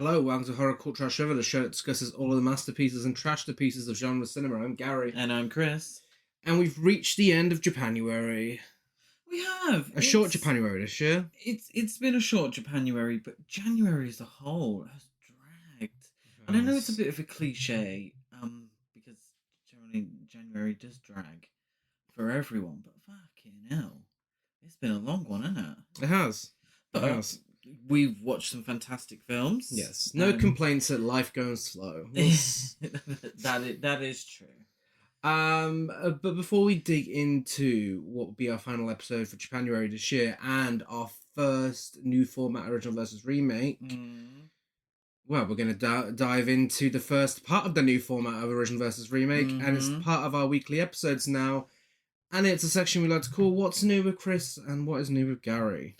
Hello, welcome to Horror Cult Trash River, the show that discusses all of the masterpieces and trashterpieces of genre cinema. I'm Gary. And I'm Chris. And we've reached the end of Japanuary. We have. Short Japanuary this year. It's been a short Japanuary, but January as a whole has dragged. And I know it's a bit of a cliche, because generally January does drag for everyone, but fucking hell. It's been a long one, hasn't it? It has. But we've watched some fantastic films. Yes. No complaints that life goes slow. That is true. But before we dig into what will be our final episode for Japanuary this year and our first new format original versus remake, well, we're going to dive into the first part of the new format of original versus remake, and it's part of our weekly episodes now, and it's a section we like to call What's New with Chris and What is New with Gary.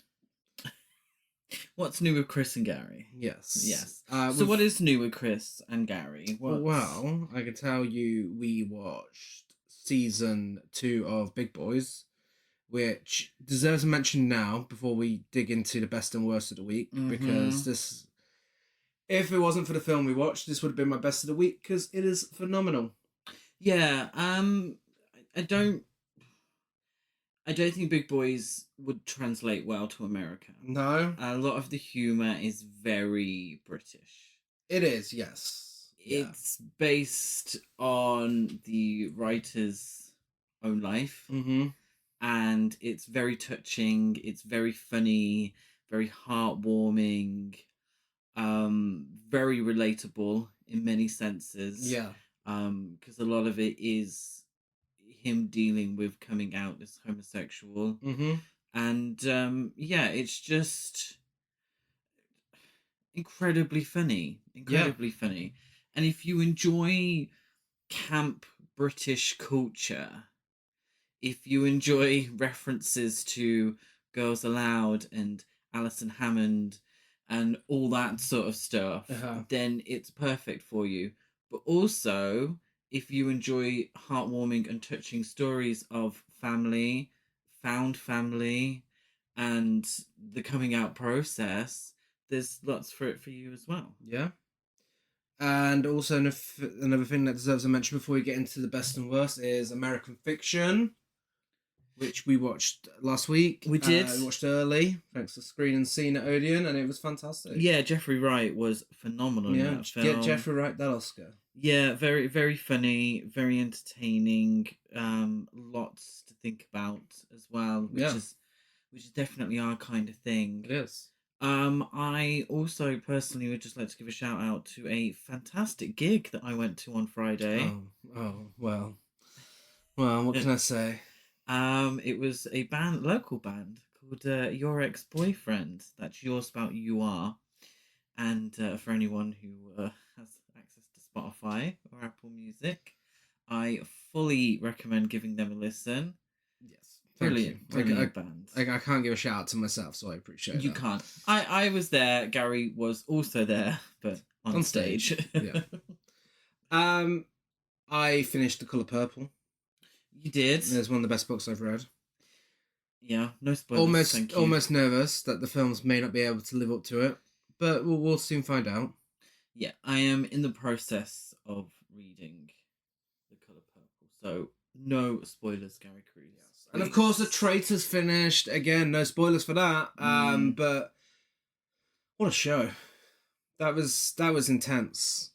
What's new with Chris and Gary? Yes. So what is new with Chris and Gary? Well, I can tell you we watched season 2 of Big Boys, which deserves a mention now before we dig into the best and worst of the week, because this, if it wasn't for the film we watched, this would have been my best of the week, because it is phenomenal. Yeah, I don't think Big Boys would translate well to America. No. A lot of the humour is very British. It is, yes. It's based on the writer's own life. And it's very touching. It's very funny, very heartwarming, very relatable in many senses. Yeah. Because a lot of it is him dealing with coming out as homosexual, and it's just incredibly funny, and if you enjoy camp British culture, if you enjoy references to Girls Aloud and Alison Hammond and all that sort of stuff, then it's perfect for you. But also, if you enjoy heartwarming and touching stories of family, found family, and the coming out process, there's lots for you as well. Yeah. And also another thing that deserves a mention before we get into the best and worst is American Fiction, which we watched last week. We did. We watched early, thanks to Screen and Scene at Odeon, and it was fantastic. Yeah, Jeffrey Wright was phenomenal in that film. Get Jeffrey Wright that Oscar. Yeah, very, very funny, very entertaining. Lots to think about as well, which is definitely our kind of thing. It is. I also personally would just like to give a shout out to a fantastic gig that I went to on Friday. Well, what can I say? It was a local band called Your Ex-Boyfriend. That's Your spelt U-R. And for anyone who has access to Spotify or Apple Music, I fully recommend giving them a listen. Yes. Brilliant band. I can't give a shout out to myself, so I appreciate it. You can't. I was there. Gary was also there, but on stage. Yeah. I finished The Colour Purple. You did. It's one of the best books I've read. Yeah, no spoilers. Almost nervous that the films may not be able to live up to it, but we'll soon find out. Yeah, I am in the process of reading The Colour Purple, so no spoilers, Gary Cruz. Yes. And of course, The Traitor's finished. Again, no spoilers for that. But what a show! That was intense.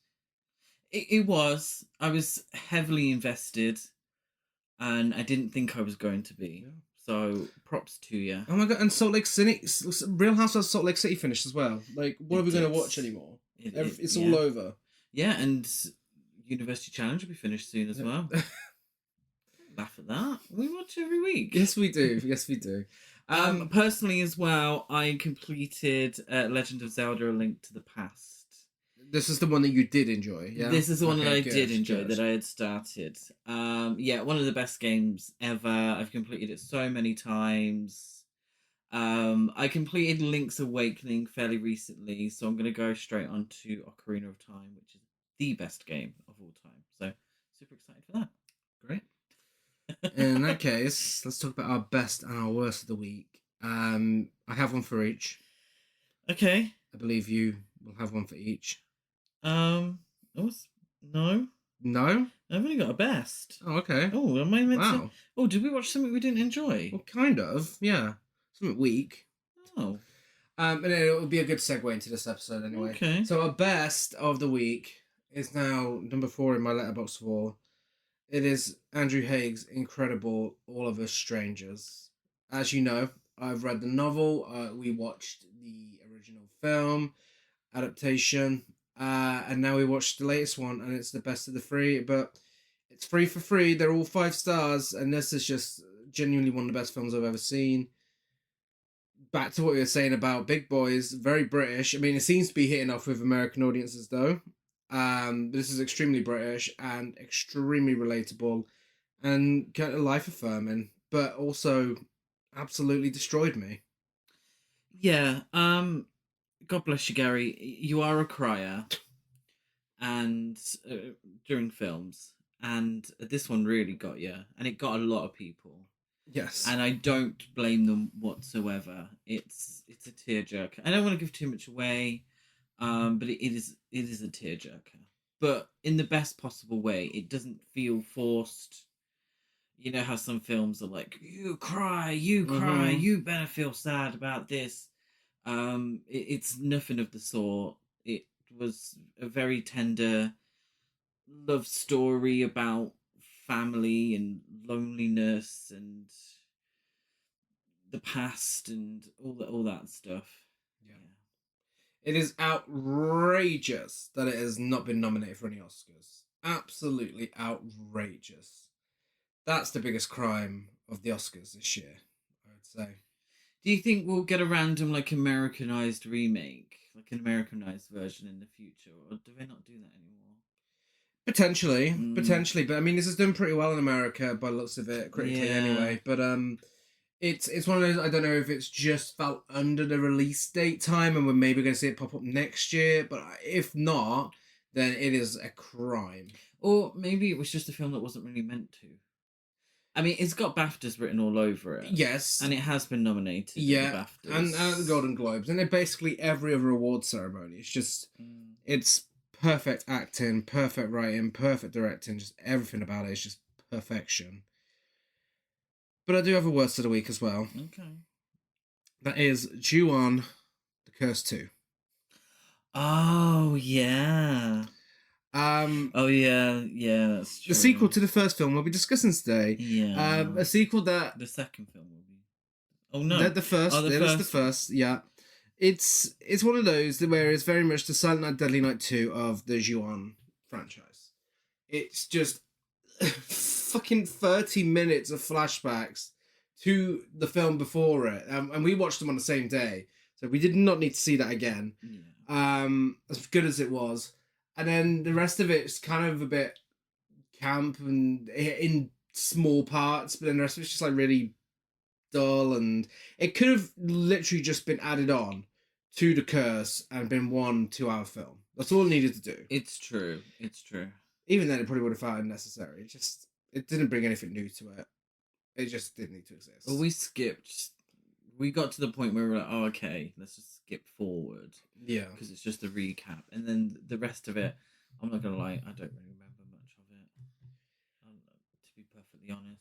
It was. I was heavily invested, and I didn't think I was going to be. Yeah. So props to you. Oh my god! And Salt Lake City, Real Housewives of Salt Lake City finished as well. Like, what are we going to watch anymore? It's all over. Yeah, and University Challenge will be finished soon as well. Laugh at that. We watch every week. Yes, we do. Personally as well, I completed Legend of Zelda: A Link to the Past. This is the one that you did enjoy, yeah? This is the one that I did enjoy, that I had started. One of the best games ever. I've completed it so many times. I completed Link's Awakening fairly recently, so I'm going to go straight on to Ocarina of Time, which is the best game of all time. So, super excited for that. Great. In that case, let's talk about our best and our worst of the week. I have one for each. Okay. I believe you We'll have one for each. What's no? No? I've only got a best. Oh, okay. Oh, am I meant to? Wow. Oh, did we watch something we didn't enjoy? Well, kind of, yeah. Something weak. Oh. And it will be a good segue into this episode anyway. Okay. So our best of the week is now number 4 in my letterbox for. It is Andrew Haig's incredible All of Us Strangers. As you know, I've read the novel. We watched the original film adaptation, and now we watched the latest one, and it's the best of the 3. But it's free for free. They're all 5 stars, and this is just genuinely one of the best films I've ever seen. Back to what we were saying about Big Boys, very British. I mean, it seems to be hitting off with American audiences, though. This is extremely British and extremely relatable and kind of life affirming, but also absolutely destroyed me. Yeah. God bless you, Gary. You are a crier, and during films, and this one really got you, and it got a lot of people. Yes. And I don't blame them whatsoever. It's a tearjerker. I don't want to give too much away, but it is a tearjerker, but in the best possible way. It doesn't feel forced. You know how some films are like, you cry, you better feel sad about this. It's nothing of the sort. It was a very tender love story about family and loneliness and the past and all that stuff. Yeah. It is outrageous that it has not been nominated for any Oscars. Absolutely outrageous. That's the biggest crime of the Oscars this year, I would say. Do you think we'll get a random Americanized remake, like an Americanized version in the future, or do they not do that anymore? Potentially, but I mean, this is done pretty well in America by the looks of it, critically anyway. But it's one of those. I don't know if it's just felt under the release date time, and we're maybe going to see it pop up next year. But if not, then it is a crime. Or maybe it was just a film that wasn't really meant to. I mean, it's got BAFTAs written all over it. Yes. And it has been nominated. Yeah. And the Golden Globes. And basically every other award ceremony. It's just, it's perfect acting, perfect writing, perfect directing. Just everything about it is just perfection. But I do have a worst of the week as well. Okay. That is Ju-on, The Curse 2. Oh, yeah. Oh yeah, that's true. The sequel to the first film we'll be discussing today. Yeah. A sequel that the second film will be. Oh no, the first. Oh, the first. Yeah, it's one of those where it's very much the Silent Night, Deadly Night 2 of the Ju-on franchise. It's just fucking 30 minutes of flashbacks to the film before it, and we watched them on the same day, so we did not need to see that again. Yeah. As good as it was. And then the rest of it's kind of a bit camp and in small parts, but then the rest of it's just really dull, and it could have literally just been added on to The Curse and been 1 2-hour film. That's all it needed to do. It's true. Even then, it probably would have felt unnecessary. It didn't bring anything new to it. It just didn't need to exist. Well, we got to the point where we were like, oh, okay, let's just skip forward. Yeah. Because it's just a recap. And then the rest of it, I'm not going to lie, I don't really remember much of it. To be perfectly honest.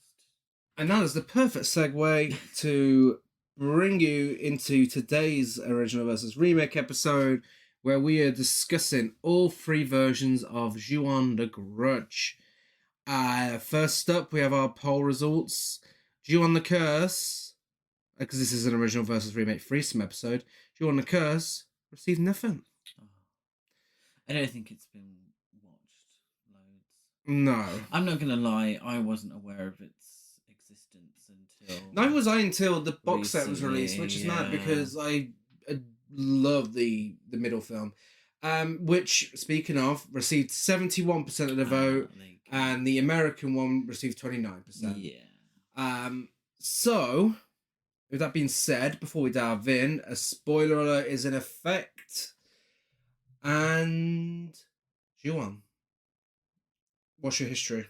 And that is the perfect segue to bring you into today's original versus remake episode, where we are discussing all 3 versions of Ju-on the Grudge. First up, we have our poll results. Ju-on the Curse, because this is an original versus remake threesome episode, Ju-on the Curse received nothing. Oh. I don't think it's been watched loads. No. I'm not going to lie, I wasn't aware of its existence until... Neither was I until the box set was released, which is mad because I love the middle film. Which, speaking of, received 71% of the vote, and the American one received 29%. Yeah. So, with that being said, before we dive in, a spoiler alert is in effect. And Ju-on, what's your history?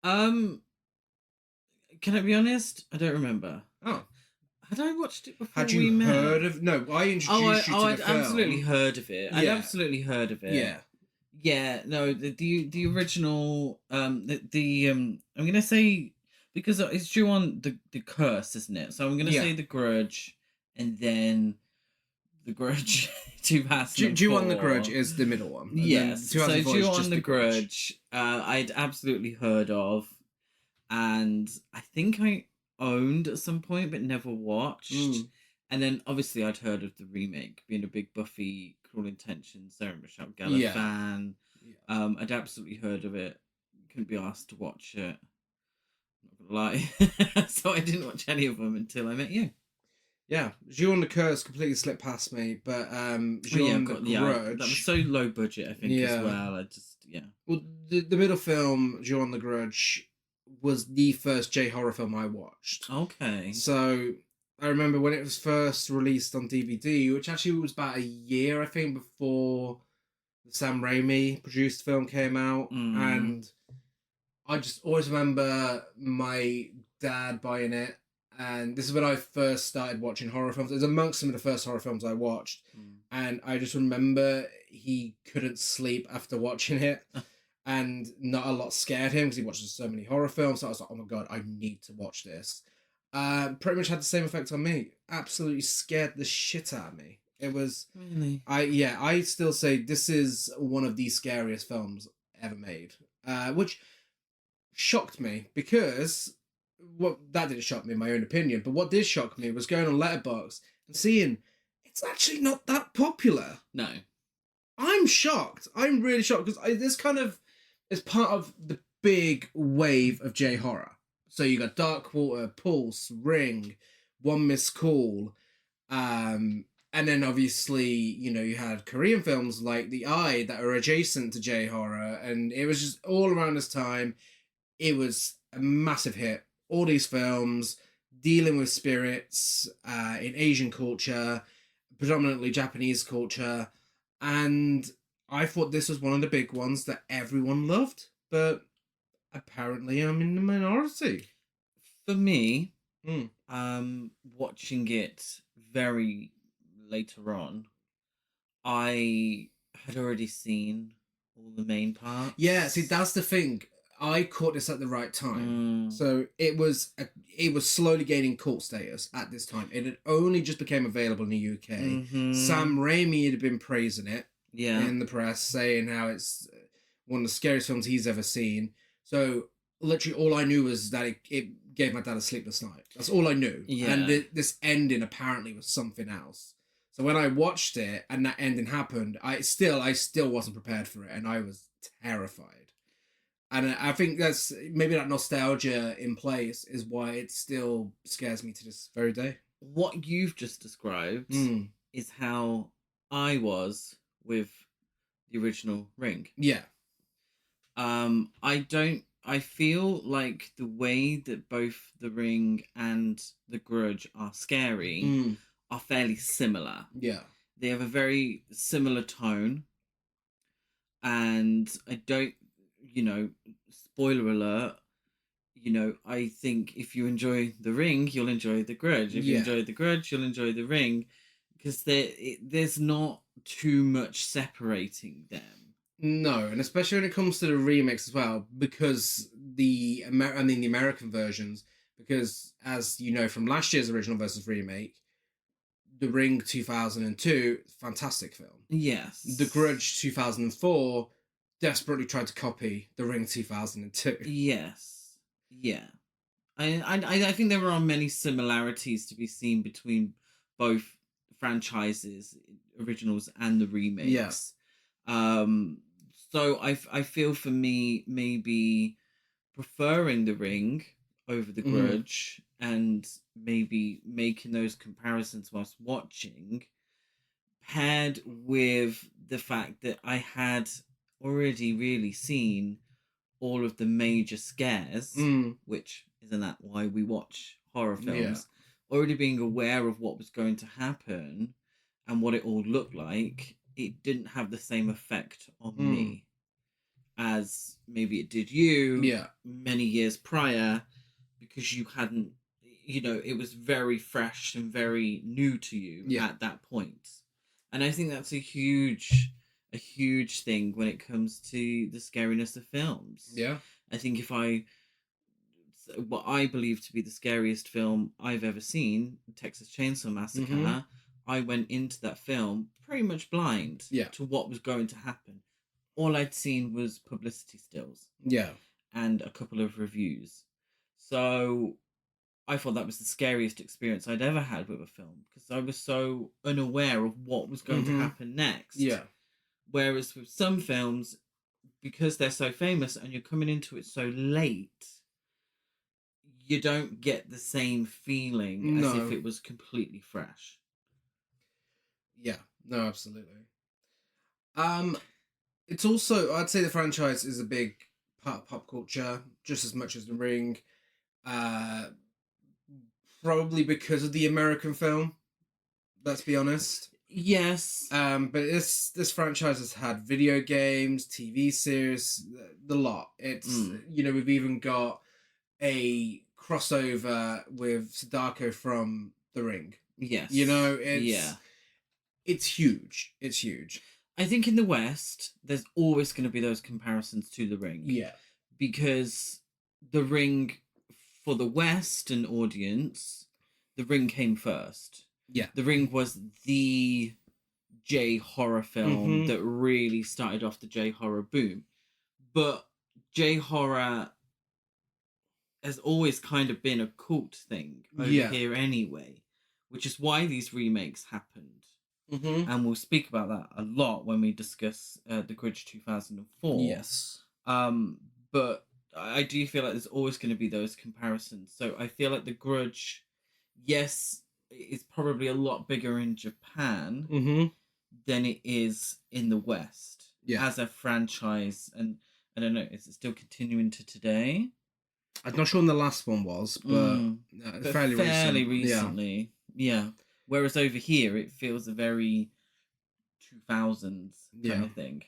Can I be honest? I don't remember. Oh. Had I watched it before Had we you met? heard of? No, I introduced you to the I'd film. absolutely heard of it. I'd absolutely heard of it. Yeah. Yeah, no, the original I'm gonna say, because it's due on the Curse, isn't it? So I'm gonna say the Grudge, and then the Grudge 2004. Due on the Grudge is the middle one. Yes, so due on the Grudge. I'd absolutely heard of, and I think I owned at some point but never watched. And then obviously I'd heard of the remake, being a big Buffy, Cruel Intentions, Sarah Michelle Gellar fan. Yeah. I'd absolutely heard of it. Couldn't be asked to watch it. Not gonna lie. So I didn't watch any of them until I met you. Yeah, Ju on the Curse completely slipped past me, but Ju on the Grudge... that was so low budget, I think, as well. Well, the middle film, Ju on the Grudge, was the first J-horror film I watched. Okay. So I remember when it was first released on DVD, which actually was about a year, I think, before the Sam Raimi produced film came out. And I just always remember my dad buying it. And this is when I first started watching horror films. It was amongst some of the first horror films I watched. And I just remember he couldn't sleep after watching it. And not a lot scared him because he watches so many horror films. So I was like, oh my God, I need to watch this. Pretty much had the same effect on me. Absolutely scared the shit out of me. It was... Really? I still say this is one of the scariest films ever made. Which shocked me because... Well, that didn't shock me in my own opinion, but what did shock me was going on Letterboxd and seeing it's actually not that popular. No. I'm shocked. I'm really shocked because this kind of is part of the big wave of J-horror. So you got Dark Water, Pulse, Ring, One Missed Call, and then obviously, you had Korean films like The Eye that are adjacent to J-horror, and it was just all around this time. It was a massive hit. All these films dealing with spirits in Asian culture, predominantly Japanese culture, and I thought this was one of the big ones that everyone loved, but apparently I'm in the minority. For me, watching it very later on, I had already seen all the main parts. Yeah, see, that's the thing. I caught this at the right time. So it was slowly gaining cult status at this time. It had only just became available in the UK. Sam Raimi had been praising it in the press, saying how it's one of the scariest films he's ever seen. So literally all I knew was that it gave my dad a sleepless night. That's all I knew. Yeah. And this ending apparently was something else. So when I watched it and that ending happened, I still wasn't prepared for it, and I was terrified. And I think that's maybe that nostalgia in place is why it still scares me to this very day. What you've just described is how I was with the original Ring. Yeah. I feel like the way that both the Ring and the Grudge are scary are fairly similar. Yeah. They have a very similar tone. And I don't, spoiler alert, I think if you enjoy the Ring, you'll enjoy the Grudge. If you enjoy the Grudge, you'll enjoy the Ring. Because there's not too much separating them. No, and especially when it comes to the remakes as well, because the American versions, because as you know from last year's original versus remake, The Ring 2002, fantastic film. Yes. The Grudge 2004 desperately tried to copy The Ring 2002. Yes. Yeah. I think there are many similarities to be seen between both franchises, originals and the remakes. Yeah. So I feel for me, maybe preferring The Ring over The Grudge and maybe making those comparisons whilst watching, paired with the fact that I had already really seen all of the major scares, which isn't that why we watch horror films, already being aware of what was going to happen and what it all looked like, it didn't have the same effect on me as maybe it did you many years prior, because you hadn't, it was very fresh and very new to you at that point. And I think that's a huge thing when it comes to the scariness of films. Yeah. I think what I believe to be the scariest film I've ever seen, Texas Chainsaw Massacre, I went into that film pretty much blind to what was going to happen. All I'd seen was publicity stills. Yeah. And a couple of reviews. So I thought that was the scariest experience I'd ever had with a film because I was so unaware of what was going to happen next. Yeah. Whereas with some films, because they're so famous and you're coming into it so late, you don't get the same feeling as if it was completely fresh. Yeah. No, absolutely. It's also, I'd say the franchise is a big part of pop culture, just as much as The Ring. Probably because of the American film, let's be honest. Yes. But this franchise has had video games, TV series, the lot. It's we've even got a crossover with Sadako from The Ring. Yes. It's huge. It's huge. I think in the West, there's always going to be those comparisons to The Ring. Yeah. Because The Ring, for the Western audience, The Ring came first. Yeah. The Ring was the J-horror film that really started off the J-horror boom. But J-horror has always kind of been a cult thing over here anyway, which is why these remakes happened. And we'll speak about that a lot when we discuss the Grudge 2004. Yes. But I do feel like there's always going to be those comparisons. So I feel like the Grudge, yes, is probably a lot bigger in Japan than it is in the West as a franchise. And I don't know, is it still continuing to today? I'm not sure when the last one was, but fairly recently. Yeah. Whereas over here, it feels a very 2000s kind of thing.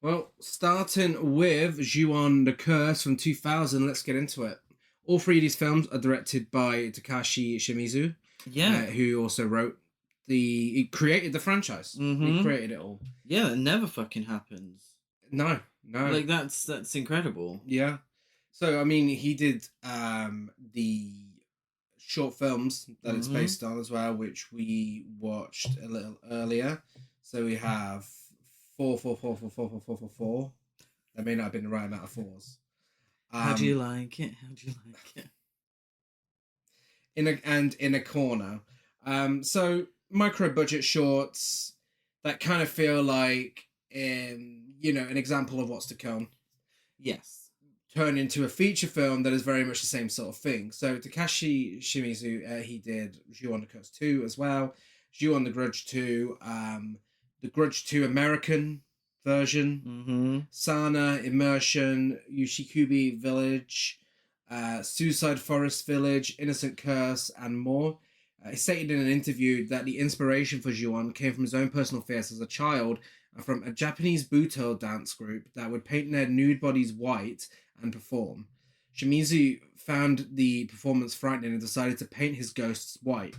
Well, starting with Ju-On the Curse from 2000, let's get into it. All three of these films are directed by Takashi Shimizu, who also he created the franchise. He created it all. Yeah, it never fucking happens. No. Like, that's incredible. Yeah. So, I mean, he did the short films that it's based on as well, which we watched a little earlier. So we have 4. That may not have been the right amount of fours. How do you like it? In a corner. So micro budget shorts that kind of feel like an example of what's to come. Yes. Turn into a feature film that is very much the same sort of thing. So Takashi Shimizu, he did Ju-On the Curse 2 as well, Ju-On the Grudge 2, the Grudge 2 American version, Sana, Immersion, Yushikubi Village, Suicide Forest Village, Innocent Curse, and more. He stated in an interview that the inspiration for Ju-On came from his own personal fears as a child and from a Japanese Buto dance group that would paint their nude bodies white and perform. Shimizu found the performance frightening and decided to paint his ghosts white.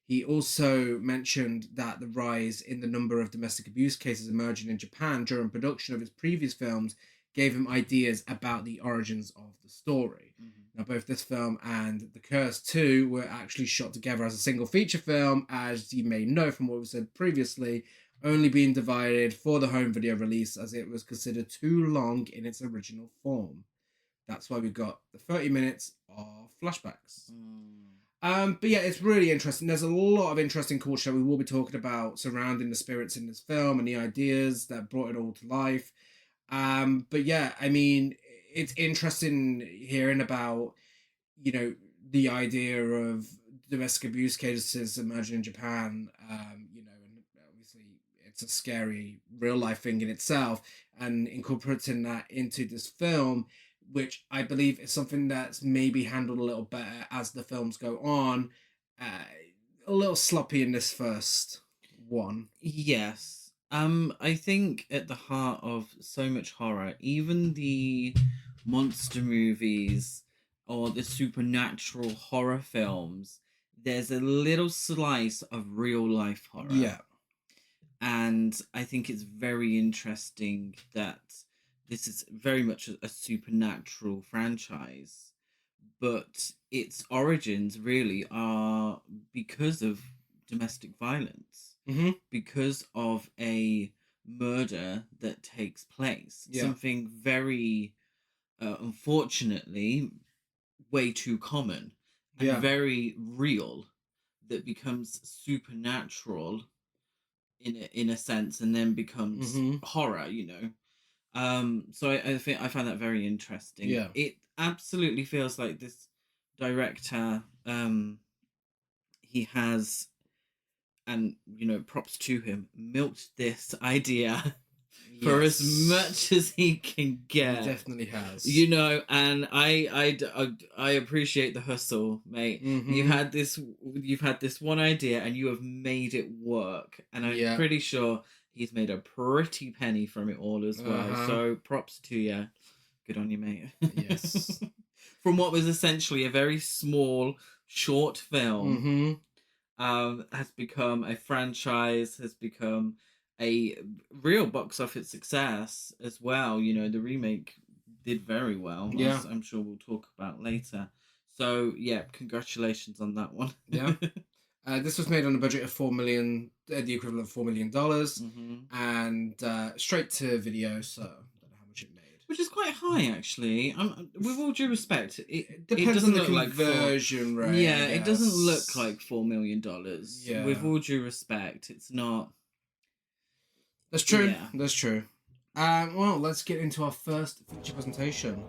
He also mentioned that the rise in the number of domestic abuse cases emerging in Japan during production of his previous films gave him ideas about the origins of the story. Now, both this film and The Curse 2 were actually shot together as a single feature film, as you may know from what we said previously, only being divided for the home video release as it was considered too long in its original form. That's why we got the 30 minutes of flashbacks. But yeah, it's really interesting. There's a lot of interesting culture we will be talking about surrounding the spirits in this film and the ideas that brought it all to life. But yeah, I mean, it's interesting hearing about, the idea of domestic abuse cases emerging in Japan, and obviously it's a scary real life thing in itself, and incorporating that into this film, which I believe is something that's maybe handled a little better as the films go on. A little sloppy in this first one. Yes. I think at the heart of so much horror, even the monster movies or the supernatural horror films, there's a little slice of real life horror. Yeah. And I think it's very interesting that this is very much a supernatural franchise, but its origins really are because of domestic violence, because of a murder that takes place. Yeah. Something very, unfortunately, way too common and very real that becomes supernatural in a sense, and then becomes horror, you know. So I think I find that very interesting. Yeah. It absolutely feels like this director, he has, and you know, props to him, milked this idea for as much as he can get. He definitely has. You know, and I appreciate the hustle, mate. You've had this one idea and you have made it work, and I'm pretty sure he's made a pretty penny from it all as well. So props to you. Good on you, mate. Yes. From what was essentially a very small short film, has become a franchise, has become a real box office success as well. You know, the remake did very well, as I'm sure we'll talk about later. So yeah, congratulations on that one. This was made on a budget of $4 million, the equivalent of $4 million, and straight to video. So I don't know how much it made, which is quite high, actually. With all due respect, it depends on the conversion rate. Yeah, it doesn't look like $4 million. Yeah. With all due respect, it's not. That's true. Yeah. That's true. Well, let's get into our first feature presentation.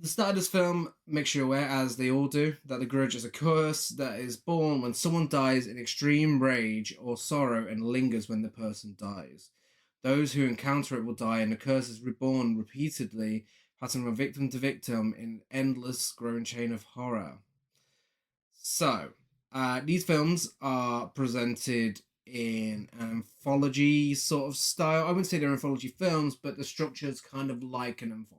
The start of this film makes you aware, as they all do, that the grudge is a curse that is born when someone dies in extreme rage or sorrow and lingers when the person dies. Those who encounter it will die, and the curse is reborn repeatedly, passing from victim to victim in an endless growing chain of horror. So, these films are presented in an anthology sort of style. I wouldn't say they're anthology films, but the structure is kind of like an anthology.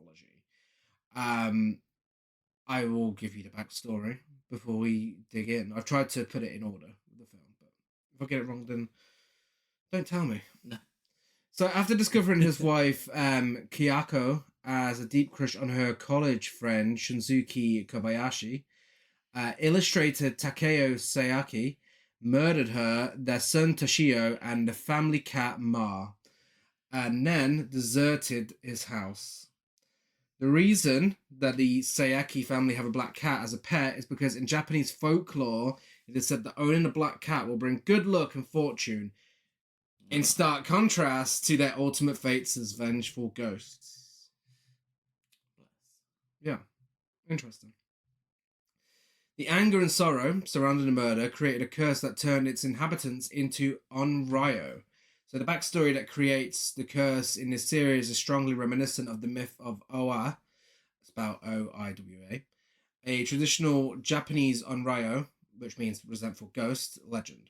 I will give you the backstory before we dig in. I've tried to put it in order with the film, but if I get it wrong, then don't tell me. No. So after discovering his wife, Kiyako, has a deep crush on her college friend, Shunsuke Kobayashi, illustrator Takeo Sayaki murdered her, their son Toshio, and the family cat Ma, and then deserted his house. The reason that the Sayaki family have a black cat as a pet is because in Japanese folklore, it is said that owning a black cat will bring good luck and fortune, in stark contrast to their ultimate fates as vengeful ghosts. Yeah, interesting. The anger and sorrow surrounding the murder created a curse that turned its inhabitants into Onryo. So the backstory that creates the curse in this series is strongly reminiscent of the myth of Owa, spelled O-I-W-A, a traditional Japanese Onryo, which means resentful ghost, legend.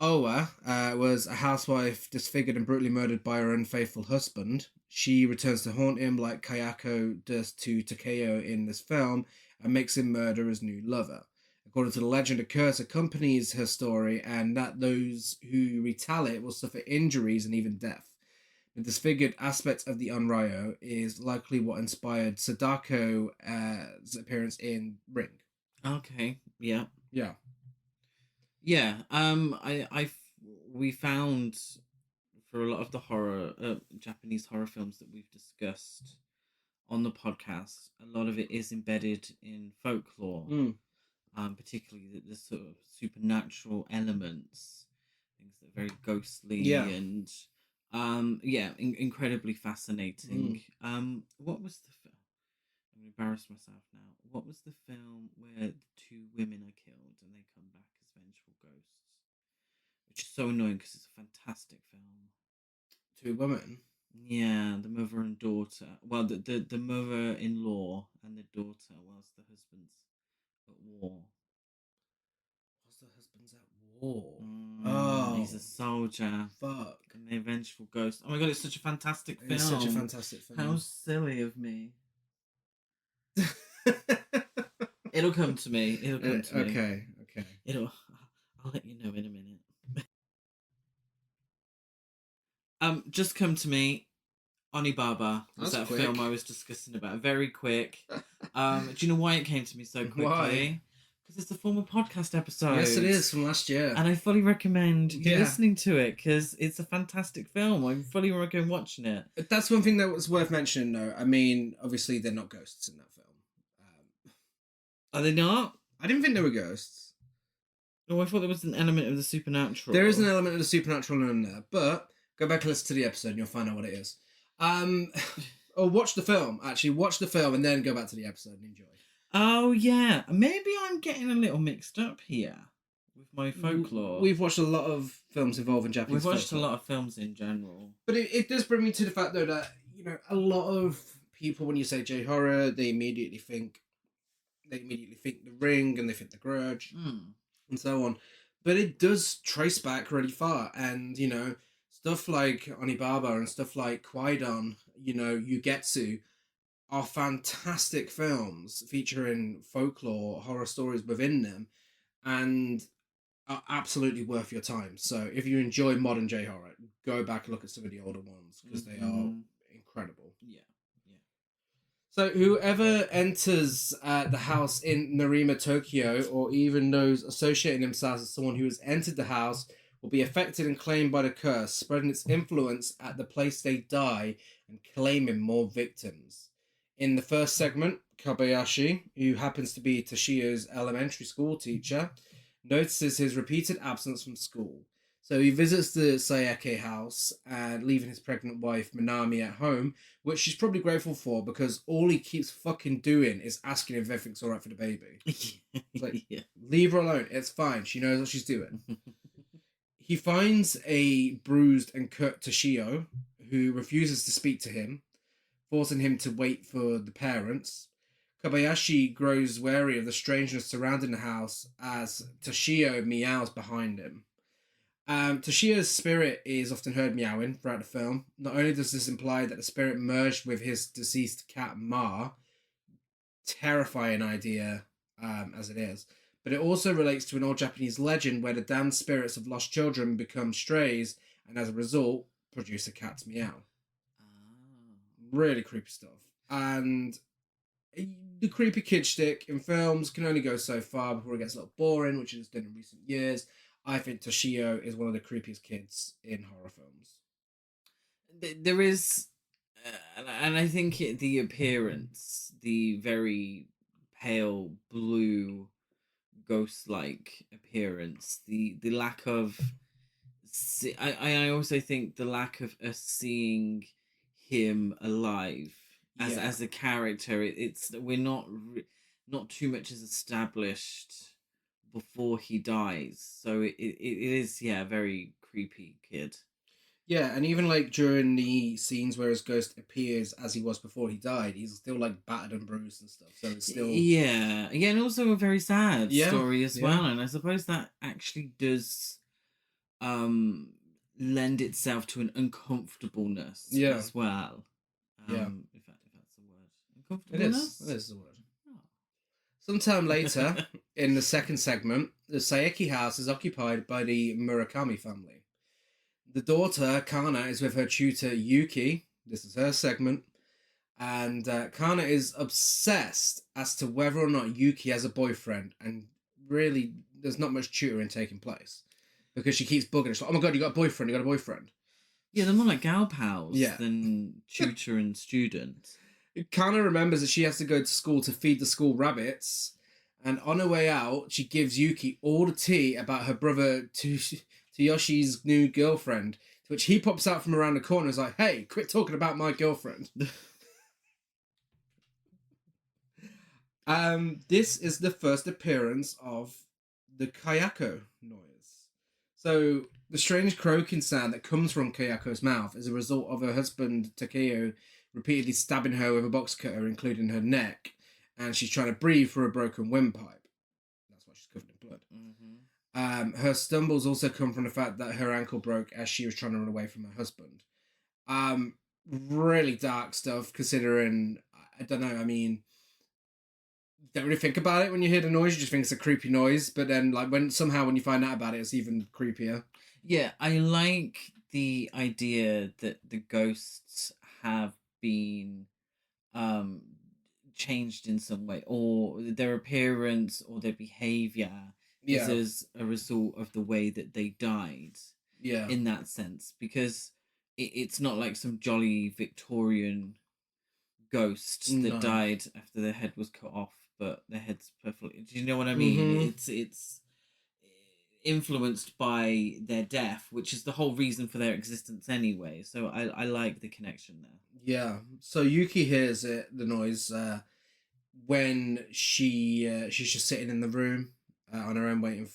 Owa was a housewife disfigured and brutally murdered by her unfaithful husband. She returns to haunt him like Kayako does to Takeo in this film and makes him murder his new lover. According to the legend, a curse accompanies her story, and that those who retell it will suffer injuries and even death. The disfigured aspect of the Onryo is likely what inspired Sadako's appearance in Ring. Okay, yeah. Yeah. Yeah, we found for a lot of the horror, Japanese horror films that we've discussed on the podcast, a lot of it is embedded in folklore, particularly the sort of supernatural elements. things that are very ghostly and incredibly fascinating. What was the film? I'm gonna embarrass myself now. What was the film where the two women are killed and they come back as vengeful ghosts? Which is so annoying because it's a fantastic film. Two women. Yeah, the mother and daughter. Well, the mother-in-law and the daughter, whilst the husband's at war. Whilst the husband's at war. He's a soldier. Fuck. And the vengeful ghost. Oh my god, it's such a fantastic film. It's such a fantastic film. How silly of me. It'll come to me. Okay. I'll let you know in a minute. Just come to me. Onibaba was that film I was discussing about. Very quick. Do you know why it came to me so quickly? Why? Because it's the former podcast episode. Yes, it is, from last year. And I fully recommend you listening to it because it's a fantastic film. I fully recommend watching it. That's one thing that was worth mentioning, though. I mean, obviously, they're not ghosts in that film. Are they not? I didn't think they were ghosts. No, I thought there was an element of the supernatural. There is an element of the supernatural in there, but go back and listen to the episode and you'll find out what it is. Or watch the film, actually. Watch the film and then go back to the episode and enjoy. Oh, yeah. Maybe I'm getting a little mixed up here with my folklore. We've watched a lot of films involving Japanese We've watched folklore. a lot of films in general. But it does bring me to the fact, though, that, a lot of people, when you say J-horror, they immediately think The Ring and they think The Grudge and so on. But it does trace back really far. And, stuff like Onibaba and stuff like Kwaidan, Yugetsu, are fantastic films featuring folklore, horror stories within them, and are absolutely worth your time. So if you enjoy modern J-horror, go back and look at some of the older ones because they are incredible. Yeah. So whoever enters the house in Narima, Tokyo, or even those associating themselves as someone who has entered the house will be affected and claimed by the curse, spreading its influence at the place they die and claiming more victims. In the first segment, Kobayashi, who happens to be Toshio's elementary school teacher, notices his repeated absence from school. So he visits the Saeki house and leaving his pregnant wife Minami at home, which she's probably grateful for because all he keeps fucking doing is asking if everything's alright for the baby. Leave her alone, it's fine, she knows what she's doing. He finds a bruised and cut Toshio, who refuses to speak to him, forcing him to wait for the parents. Kobayashi grows wary of the strangeness surrounding the house as Toshio meows behind him. Toshio's spirit is often heard meowing throughout the film. Not only does this imply that the spirit merged with his deceased cat Ma, terrifying idea as it is, but it also relates to an old Japanese legend where the damned spirits of lost children become strays and as a result produce a cat's meow. Really creepy stuff. And the creepy kid shtick in films can only go so far before it gets a little boring, which it has done in recent years. I think Toshio is one of the creepiest kids in horror films. There is, and I think the appearance, the very pale blue ghost-like appearance, the lack of, I also think the lack of us seeing him alive as a character. We're not too much is established before he dies, so it is a very creepy kid. Yeah, and even like during the scenes where his ghost appears as he was before he died, he's still like battered and bruised and stuff. So it's still and also a very sad story as well. And I suppose that actually does lend itself to an uncomfortableness as well. If that's a word, uncomfortableness. It is a word. Sometime later, in the second segment, the Saeki house is occupied by the Murakami family. The daughter, Kana, is with her tutor, Yuki. This is her segment. And Kana is obsessed as to whether or not Yuki has a boyfriend. And really, there's not much tutoring taking place. Because she keeps bugging. She's like, oh my god, you got a boyfriend. Yeah, they're more like gal pals than tutor and student. Kana remembers that she has to go to school to feed the school rabbits, and on her way out, she gives Yuki all the tea about her brother to Yoshi's new girlfriend, to which he pops out from around the corner and is like, hey, quit talking about my girlfriend. This is the first appearance of the Kayako noise. So the strange croaking sound that comes from Kayako's mouth is a result of her husband Takeo repeatedly stabbing her with a box cutter, including her neck, and she's trying to breathe through a broken windpipe. That's why she's covered in blood. Mm-hmm. Her stumbles also come from the fact that her ankle broke as she was trying to run away from her husband. Really dark stuff, considering, I don't know, I mean, don't really think about it when you hear the noise. You just think it's a creepy noise, but then like when you find out about it, it's even creepier. Yeah, I like the idea that the ghosts have been changed in some way, or their appearance or their behavior is as a result of the way that they died. Yeah, in that sense, because it's not like some jolly Victorian ghosts that died after their head was cut off, but their head's perfectly. Do you know what I mean? Mm-hmm. It's influenced by their death, which is the whole reason for their existence anyway. So I like the connection there. Yeah. So Yuki hears the noise when she's just sitting in the room on her own, waiting.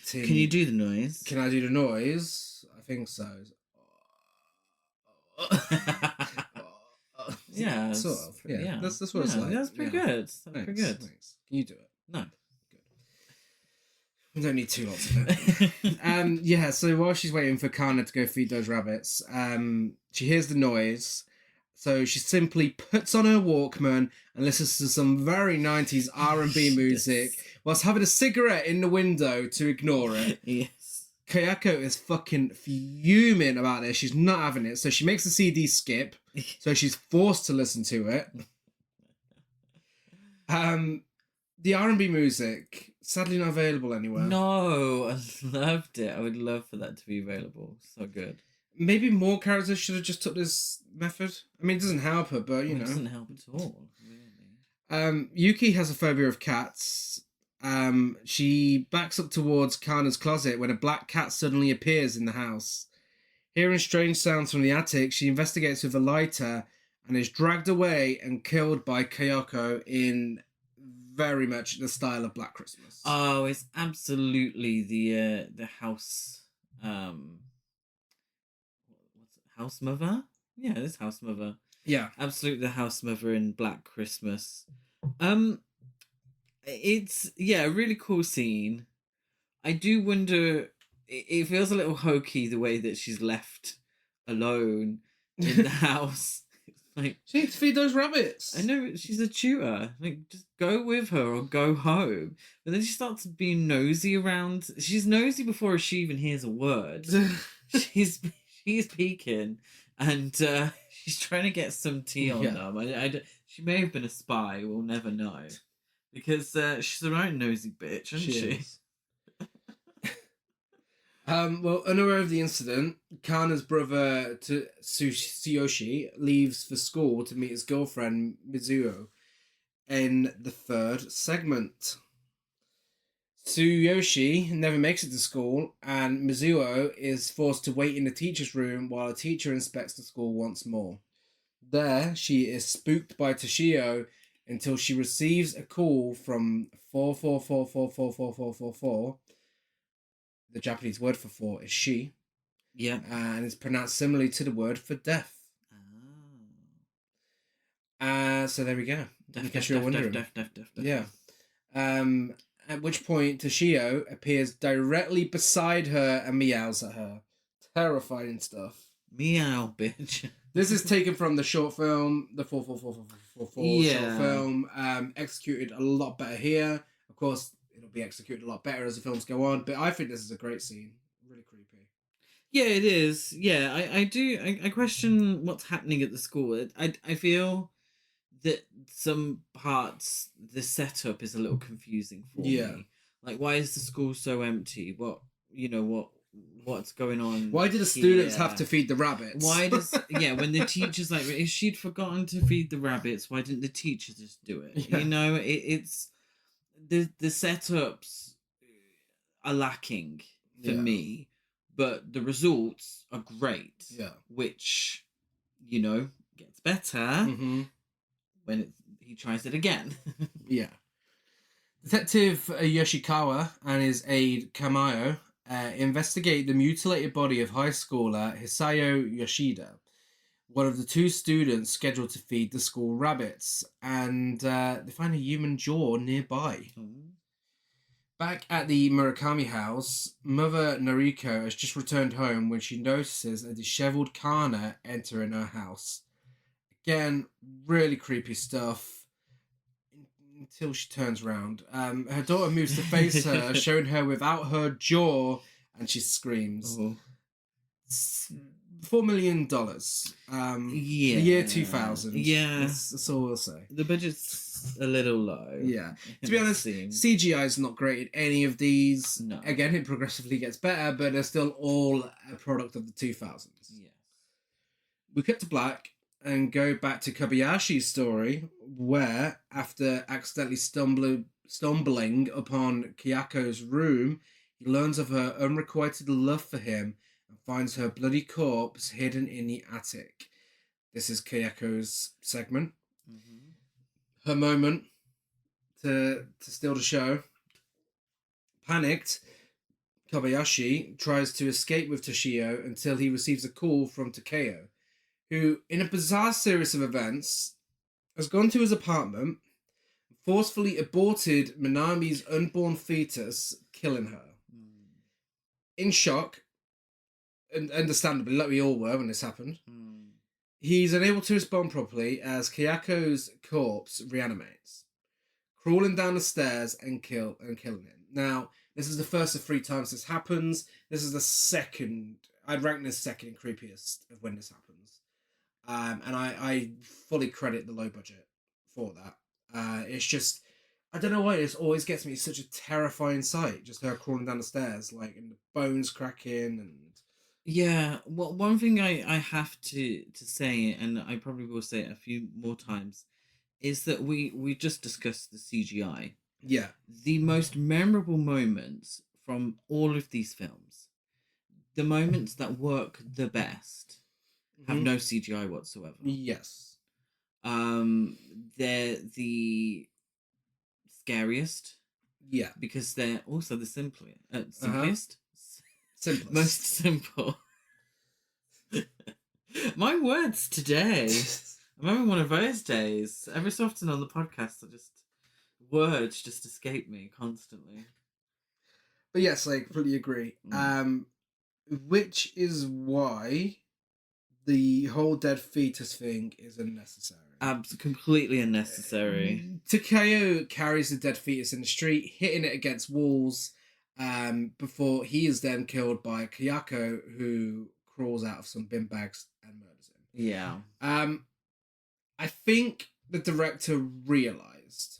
Can you do the noise? Can I do the noise? I think so. Yeah, sort of. Yeah, that's what it's like. That's pretty good. That's pretty good. Thanks. Can you do it? No. Good. We don't need two lots of it. Yeah. So while she's waiting for Kana to go feed those rabbits, she hears the noise. So she simply puts on her Walkman and listens to some very 90s R&B music whilst having a cigarette in the window to ignore it. Yes. Kayako is fucking fuming about this. She's not having it. So she makes the CD skip. So she's forced to listen to it. The R&B music, sadly not available anywhere. No, I loved it. I would love for that to be available. So good. Maybe more characters should have just took this method. I mean, it doesn't help her, but you know. It doesn't help at all, really. Yuki has a phobia of cats. She backs up towards Kana's closet when a black cat suddenly appears in the house. Hearing strange sounds from the attic, she investigates with a lighter and is dragged away and killed by Kayako in very much the style of Black Christmas. Oh, it's absolutely the house. What's it? House mother? Yeah, it's house mother. Yeah, absolutely the house mother in Black Christmas. It's a really cool scene. I do wonder. It feels a little hokey the way that she's left alone in the house. It's like she needs to feed those rabbits. I know she's a tutor. Like, just go with her or go home. But then she starts being nosy around. She's nosy before she even hears a word. she's peeking, and she's trying to get some tea on them. She may have been a spy. We'll never know, because she's a right nosy bitch, isn't she? Well, unaware of the incident, Kana's brother Tsuyoshi leaves for school to meet his girlfriend Mizuho in the third segment. Tsuyoshi never makes it to school, and Mizuho is forced to wait in the teacher's room while a teacher inspects the school once more. There, she is spooked by Toshio until she receives a call from 44444444. The Japanese word for 4 is she. Yeah. And it's pronounced similarly to the word for death. So there we go. Deaf. Yeah. At which point Toshio appears directly beside her and meows at her. Terrifying stuff. Meow, bitch. This is taken from the short film, the 44444 short film. Executed a lot better here. Of course, it'll be executed a lot better as the films go on, but I think this is a great scene. Really creepy. Yeah, it is. Yeah, I question what's happening at the school. I feel that some parts, the setup is a little confusing for me. Like, why is the school so empty? What's going on? Why do the students have to feed the rabbits? Why does when the teacher's like, if she'd forgotten to feed the rabbits, why didn't the teacher just do it? Yeah. You know, it's the setups are lacking for me, but the results are great. Yeah. Which, you know, gets better when he tries it again. Yeah. Detective Yoshikawa and his aide Kamayo investigate the mutilated body of high schooler Hisayo Yoshida, one of the two students scheduled to feed the school rabbits, and they find a human jaw nearby. Back at the Murakami house, Mother Noriko has just returned home when she notices a disheveled Kana entering her house. Again, really creepy stuff. Until she turns around. Her daughter moves to face her, showing her without her jaw, and she screams. $4 million. The year 2000. Yeah. That's all we'll say. The budget's a little low. Yeah. To be honest, CGI is not great in any of these. No. Again, it progressively gets better, but they're still all a product of the 2000s. Yes. We cut to black and go back to Kobayashi's story, where, after accidentally stumbling upon Kayako's room, he learns of her unrequited love for him and finds her bloody corpse hidden in the attic. This is Kayako's segment. Her moment to steal the show. Panicked, Kobayashi tries to escape with Toshio until he receives a call from Takeo, who, in a bizarre series of events, has gone to his apartment, forcefully aborted Minami's unborn fetus, killing her. In shock, and understandably, like we all were when this happened, he's unable to respond properly as Kayako's corpse reanimates, crawling down the stairs and killing him. Now, this is the first of 3 times this happens. This is the second. I'd rank this second and creepiest of when this happens. And I fully credit the low budget for that. It's just, I don't know why, this always gets me such a terrifying sight. Just her crawling down the stairs, like, and the bones cracking and... Yeah, well, one thing I have to say, and I probably will say it a few more times, is that we just discussed the CGI. Yeah. The most memorable moments from all of these films, the moments that work the best, have no CGI whatsoever. Yes. They're the scariest. Yeah. Because they're also the simplest. Simplest. Most simple. My words today. I'm having one of those days. Every so often on the podcast, words just escape me constantly. But yes, I completely agree. Which is why the whole dead fetus thing is unnecessary. Completely unnecessary. Takeo carries the dead fetus in the street, hitting it against walls, before he is then killed by Kayako, who crawls out of some bin bags and murders him. Yeah. I think the director realised.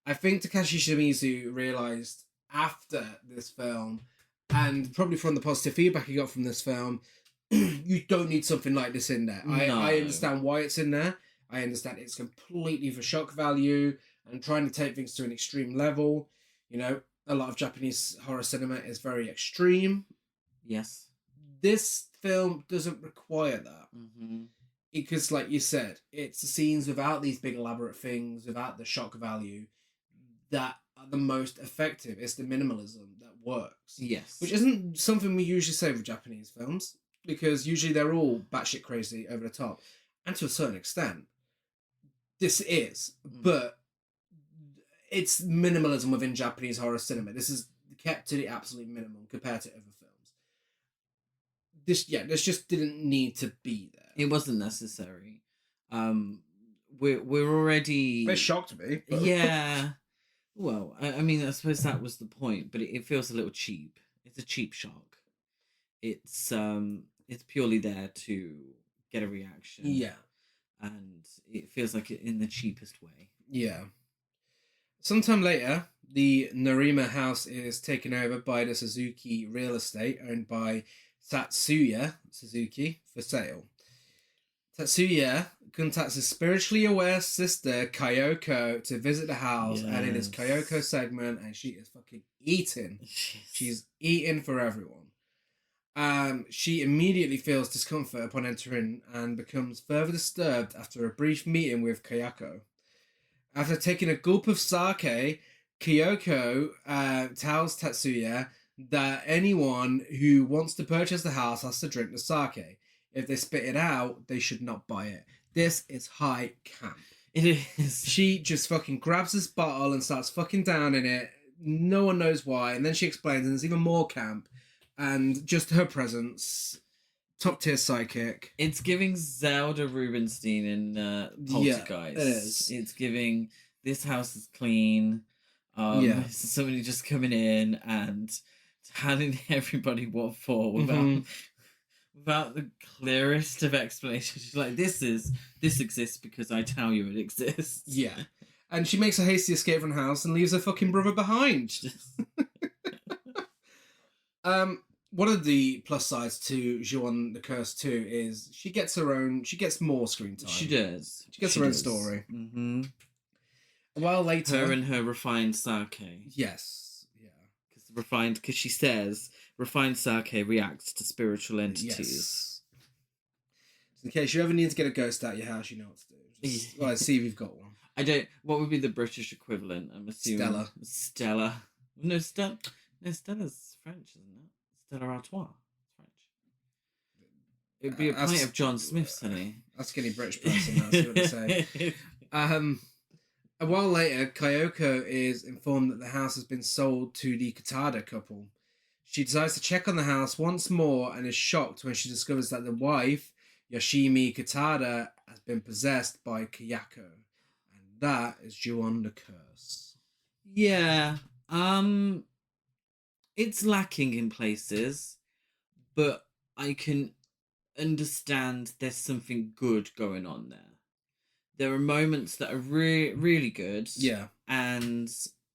I think Takashi Shimizu realised after this film, and probably from the positive feedback he got from this film, you don't need something like this in there. No. I understand why it's in there. I understand it's completely for shock value and trying to take things to an extreme level. You know, a lot of Japanese horror cinema is very extreme. Yes. This film doesn't require that. Because, like you said, it's the scenes without these big elaborate things, without the shock value, that are the most effective. It's the minimalism that works. Yes. Which isn't something we usually say with Japanese films, because usually they're all batshit crazy over the top. And to a certain extent, this is. But it's minimalism within Japanese horror cinema. This is kept to the absolute minimum compared to other films. This just didn't need to be there. It wasn't necessary. We're already... It shocked me. But... Yeah. Well, I mean, I suppose that was the point, but it feels a little cheap. It's a cheap shock. It's purely there to get a reaction. Yeah. And it feels like it in the cheapest way. Yeah. Sometime later, the Narima house is taken over by the Suzuki real estate owned by Satsuya Suzuki for sale. Tetsuya contacts his spiritually aware sister, Kyoko, to visit the house, and it is Kyoko's segment, and she is fucking eating. She's eating for everyone. She immediately feels discomfort upon entering and becomes further disturbed after a brief meeting with Kayako. After taking a gulp of sake, Kyoko tells Tetsuya that anyone who wants to purchase the house has to drink the sake. If they spit it out, they should not buy it. This is high camp. It is. She just fucking grabs this bottle and starts fucking downing it. No one knows why. And then she explains, and there's even more camp. And just her presence, top tier psychic. It's giving Zelda Rubinstein in Poltergeist. Yeah, it is. It's giving this house is clean. Somebody just coming in and telling everybody what for without the clearest of explanations. She's like, this exists because I tell you it exists. Yeah. And she makes a hasty escape from the house and leaves her fucking brother behind. One of the plus sides to Ju-on the Curse 2 is she gets more screen time. She does. She gets her own story. Mm-hmm. A while later... Her and her refined sake. Yes. Yeah. Because she says refined sake reacts to spiritual entities. Yes. So in case you ever need to get a ghost out of your house, you know what to do. Just, well, let's see if you've got one. What would be the British equivalent? I'm assuming... Stella. No, Stella's French, isn't it? Stella Artois. French. It would be a pint of John Smith's, honey. Ask any British person, that's what they say. A while later, Kyoko is informed that the house has been sold to the Katada couple. She decides to check on the house once more and is shocked when she discovers that the wife, Yoshimi Katada, has been possessed by Kayako. And that is Ju-on the Curse. Yeah. It's lacking in places, but I can understand there's something good going on there. There are moments that are really good. Yeah. And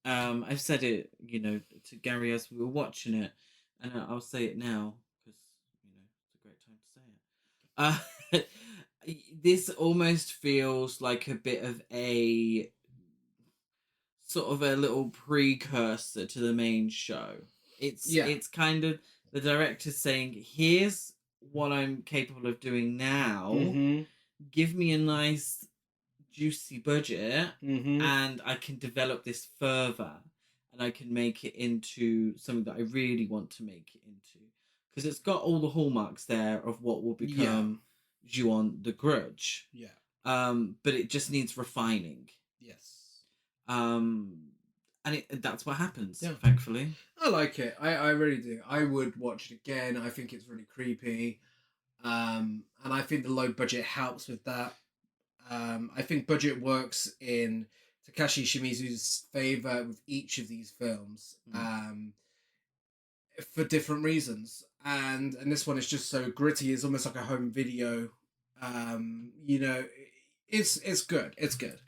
I've said it, to Gary as we were watching it, and I'll say it now because, it's a great time to say it. This almost feels like a bit of a sort of a little precursor to the main show. It's kind of the director saying, here's what I'm capable of doing now. Mm-hmm. Give me a nice juicy budget, and I can develop this further, and I can make it into something that I really want to make it into, because it's got all the hallmarks there of what will become Ju-on the Grudge. But it just needs refining. And that's what happens, thankfully. I like it. I really do. I would watch it again. I think it's really creepy. And I think the low budget helps with that. I think budget works in Takashi Shimizu's favour with each of these films for different reasons. And this one is just so gritty. It's almost like a home video. It's good. It's good.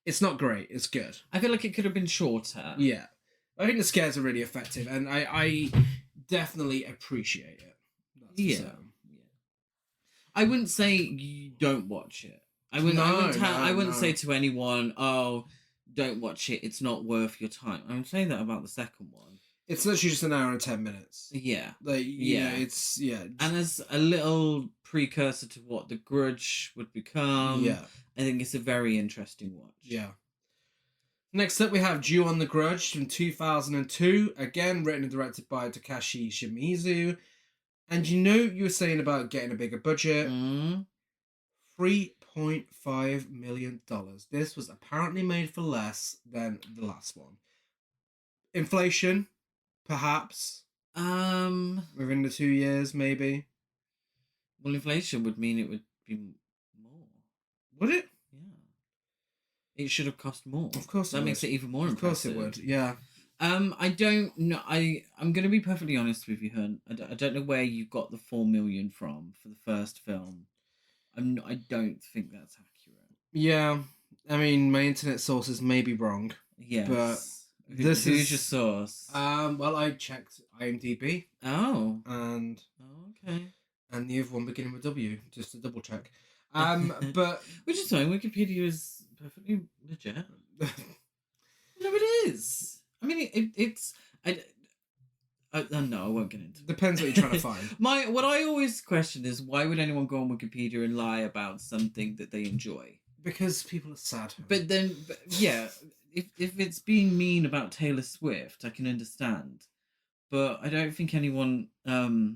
It's not great. It's good. I feel like it could have been shorter. Yeah. I think the scares are really effective, and I definitely appreciate it. Yeah. I wouldn't say you don't watch it. I wouldn't say to anyone, "Oh, don't watch it. It's not worth your time." I would say that about the second one. It's literally just an hour and 10 minutes. Yeah. It's And as a little precursor to what the Grudge would become. Yeah. I think it's a very interesting watch. Yeah. Next up, we have Ju-on the Grudge from 2002. Again, written and directed by Takashi Shimizu. And you were saying about getting a bigger budget. $3.5 million. This was apparently made for less than the last one. Inflation, perhaps. Within the 2 years, maybe. Well, inflation would mean it would be more. Would it? Yeah. It should have cost more. Of course that makes it even more impressive. Of course it would, yeah. I don't know. I'm going to be perfectly honest with you, Hun. I don't know where you got the 4 million from for the first film. I don't think that's accurate. Yeah. I mean, my internet sources may be wrong. Yes. But who's your source? Well, I checked IMDb. Oh. And... okay. And the other one beginning with W, just to double check. But which is fine. Wikipedia is perfectly legit. No, it is. I mean, it's. No, I won't get into it. Depends what you're trying to find. What I always question is, why would anyone go on Wikipedia and lie about something that they enjoy? Because people are sad. But then, yeah, if it's being mean about Taylor Swift, I can understand. But I don't think anyone has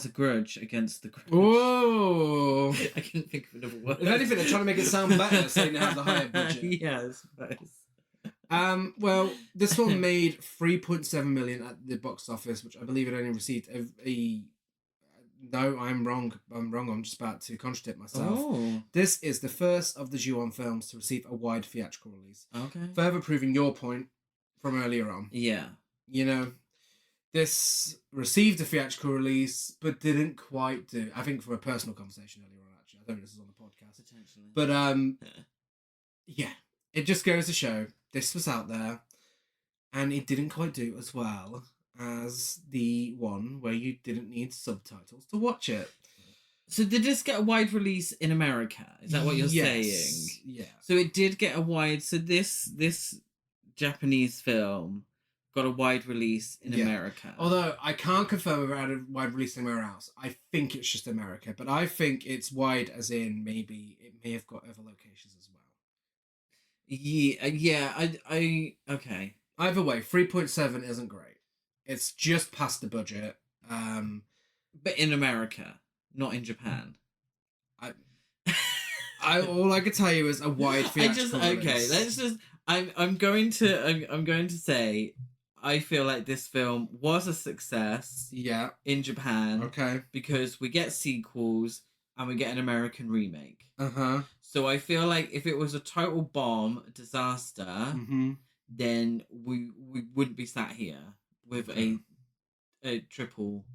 a grudge against the Grudge. Whoa! I couldn't think of another word. If anything, they're trying to make it sound better, saying it has a higher budget. Yeah, I suppose. Well, this one made 3.7 million at the box office, which I believe it only received No, I'm wrong. I'm just about to contradict myself. Oh. This is the first of the Ju-On films to receive a wide theatrical release. Okay. Further proving your point from earlier on. Yeah. You know, this received a theatrical release, but didn't quite do. I think from a personal conversation earlier on, actually. I don't know if this is on the podcast. Potentially. But, yeah. It just goes to show this was out there, and it didn't quite do as well as the one where you didn't need subtitles to watch it. So did this get a wide release in America? Is that what you're saying? Yeah. So it did get a wide. So this Japanese film got a wide release in America. Although I can't confirm if it had a wide release anywhere else. I think it's just America, but I think it's wide as in maybe it may have got other locations as well. Yeah. I okay. Either way, 3.7 isn't great. It's just past the budget. But in America, not in Japan. All I could tell you is a wide theatrical release. Okay. Let's just. I'm going to say, I feel like this film was a success. Yeah. In Japan. Okay. Because we get sequels and we get an American remake. So I feel like if it was a total bomb, a disaster, then we wouldn't be sat here with a triple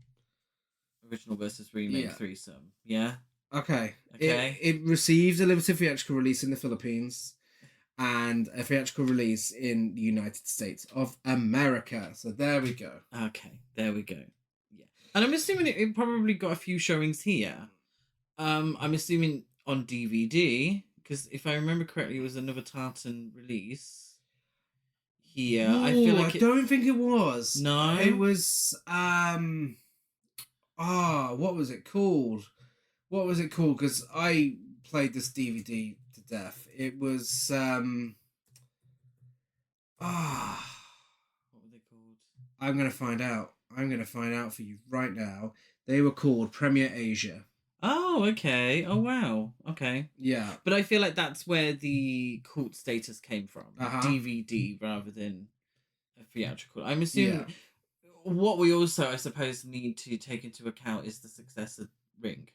original versus remake threesome. Yeah? Okay. It received a limited theatrical release in the Philippines and a theatrical release in the United States of America. So there we go. Okay, there we go. Yeah. And I'm assuming it probably got a few showings here. I'm assuming on DVD, because if I remember correctly, it was another tartan release here. Ooh, I feel like I don't think it was. No? It was what was it called? Because I played this DVD to death. It was what were they called? I'm gonna find out. For you right now. They were called Premier Asia. Oh, okay. Oh, wow. Okay. Yeah. But I feel like that's where the cult status came from. DVD rather than a theatrical. I'm assuming what we also, I suppose, need to take into account is the success of Ring.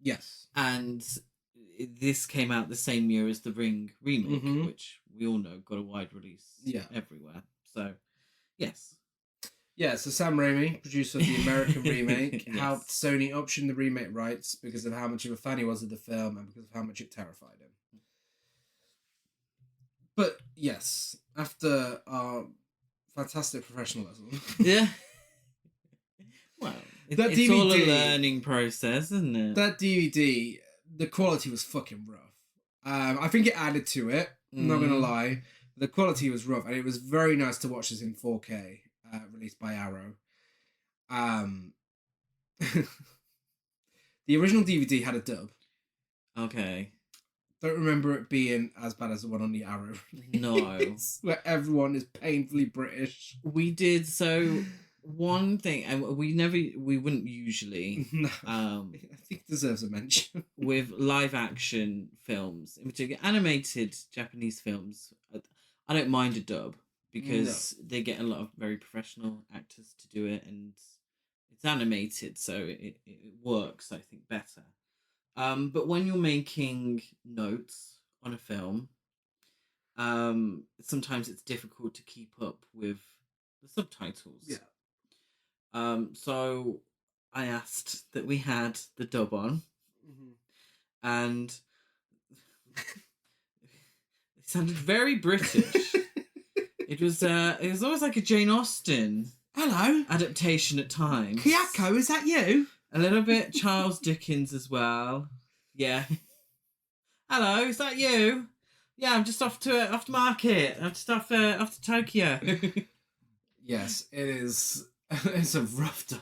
Yes. And this came out the same year as the Ring remake, which we all know got a wide release everywhere. So, yes. Yeah, so Sam Raimi, producer of the American remake, helped Sony option the remake rights because of how much of a fan he was of the film and because of how much it terrified him. But, yes, after our fantastic professionalism... Yeah. Well, it's all a learning process, isn't it? That DVD, the quality was fucking rough. I think it added to it, I'm not going to lie. The quality was rough, and it was very nice to watch this in 4K. Released by Arrow. The original DVD had a dub. Okay. Don't remember it being as bad as the one on the Arrow release. No. Where everyone is painfully British. We did so one thing, and we wouldn't usually. No. I think it deserves a mention. With live action films, in particular animated Japanese films, I don't mind a dub. Because they get a lot of very professional actors to do it, and it's animated, so it works, I think, better. But when you're making notes on a film, sometimes it's difficult to keep up with the subtitles. Yeah. So I asked that we had the dub on, and it sounded very British. It was almost like a Jane Austen adaptation at times. Kiyako, is that you? A little bit Charles Dickens as well. Yeah. Hello, is that you? Yeah, I'm just off to market. I'm just off to Tokyo. Yes, it is. It's a rough dub.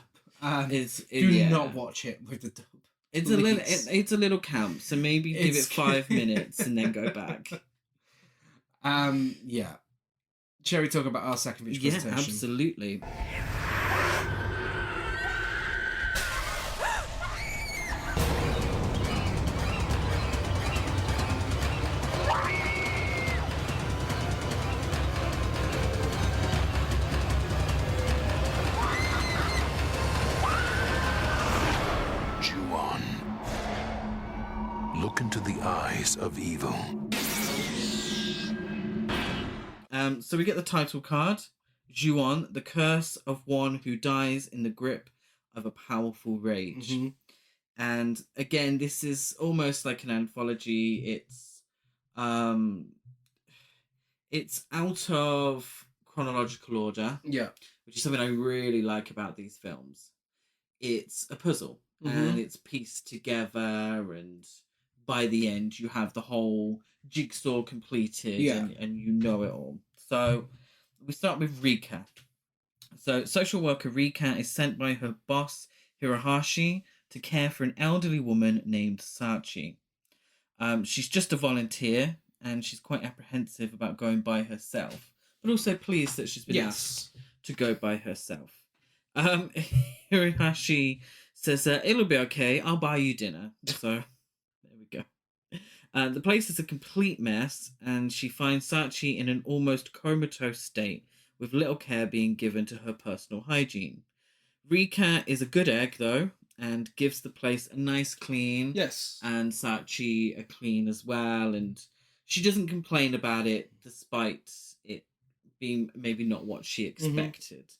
Yeah. Not watch it with the dub. It's please. it's a little camp, so maybe give it 5 minutes and then go back. Yeah. Shall we talk about our second feature presentation? Yeah, absolutely. Look into the eyes of evil. So we get the title card, Ju-on, the curse of one who dies in the grip of a powerful rage. Mm-hmm. And again, this is almost like an anthology. It's out of chronological order. Yeah. Which is something I really like about these films. It's a puzzle, and it's pieced together, and by the end you have the whole jigsaw completed, and you know it all. So we start with Rika. So social worker Rika is sent by her boss Hirohashi to care for an elderly woman named Sachi. She's just a volunteer, and she's quite apprehensive about going by herself, but also pleased that she's been asked to go by herself. Hirohashi says, it'll be okay, I'll buy you dinner. So there we go. The place is a complete mess, and she finds Sachi in an almost comatose state, with little care being given to her personal hygiene. Rika is a good egg, though, and gives the place a nice clean. Yes. And Sachi a clean as well, and she doesn't complain about it, despite it being maybe not what she expected.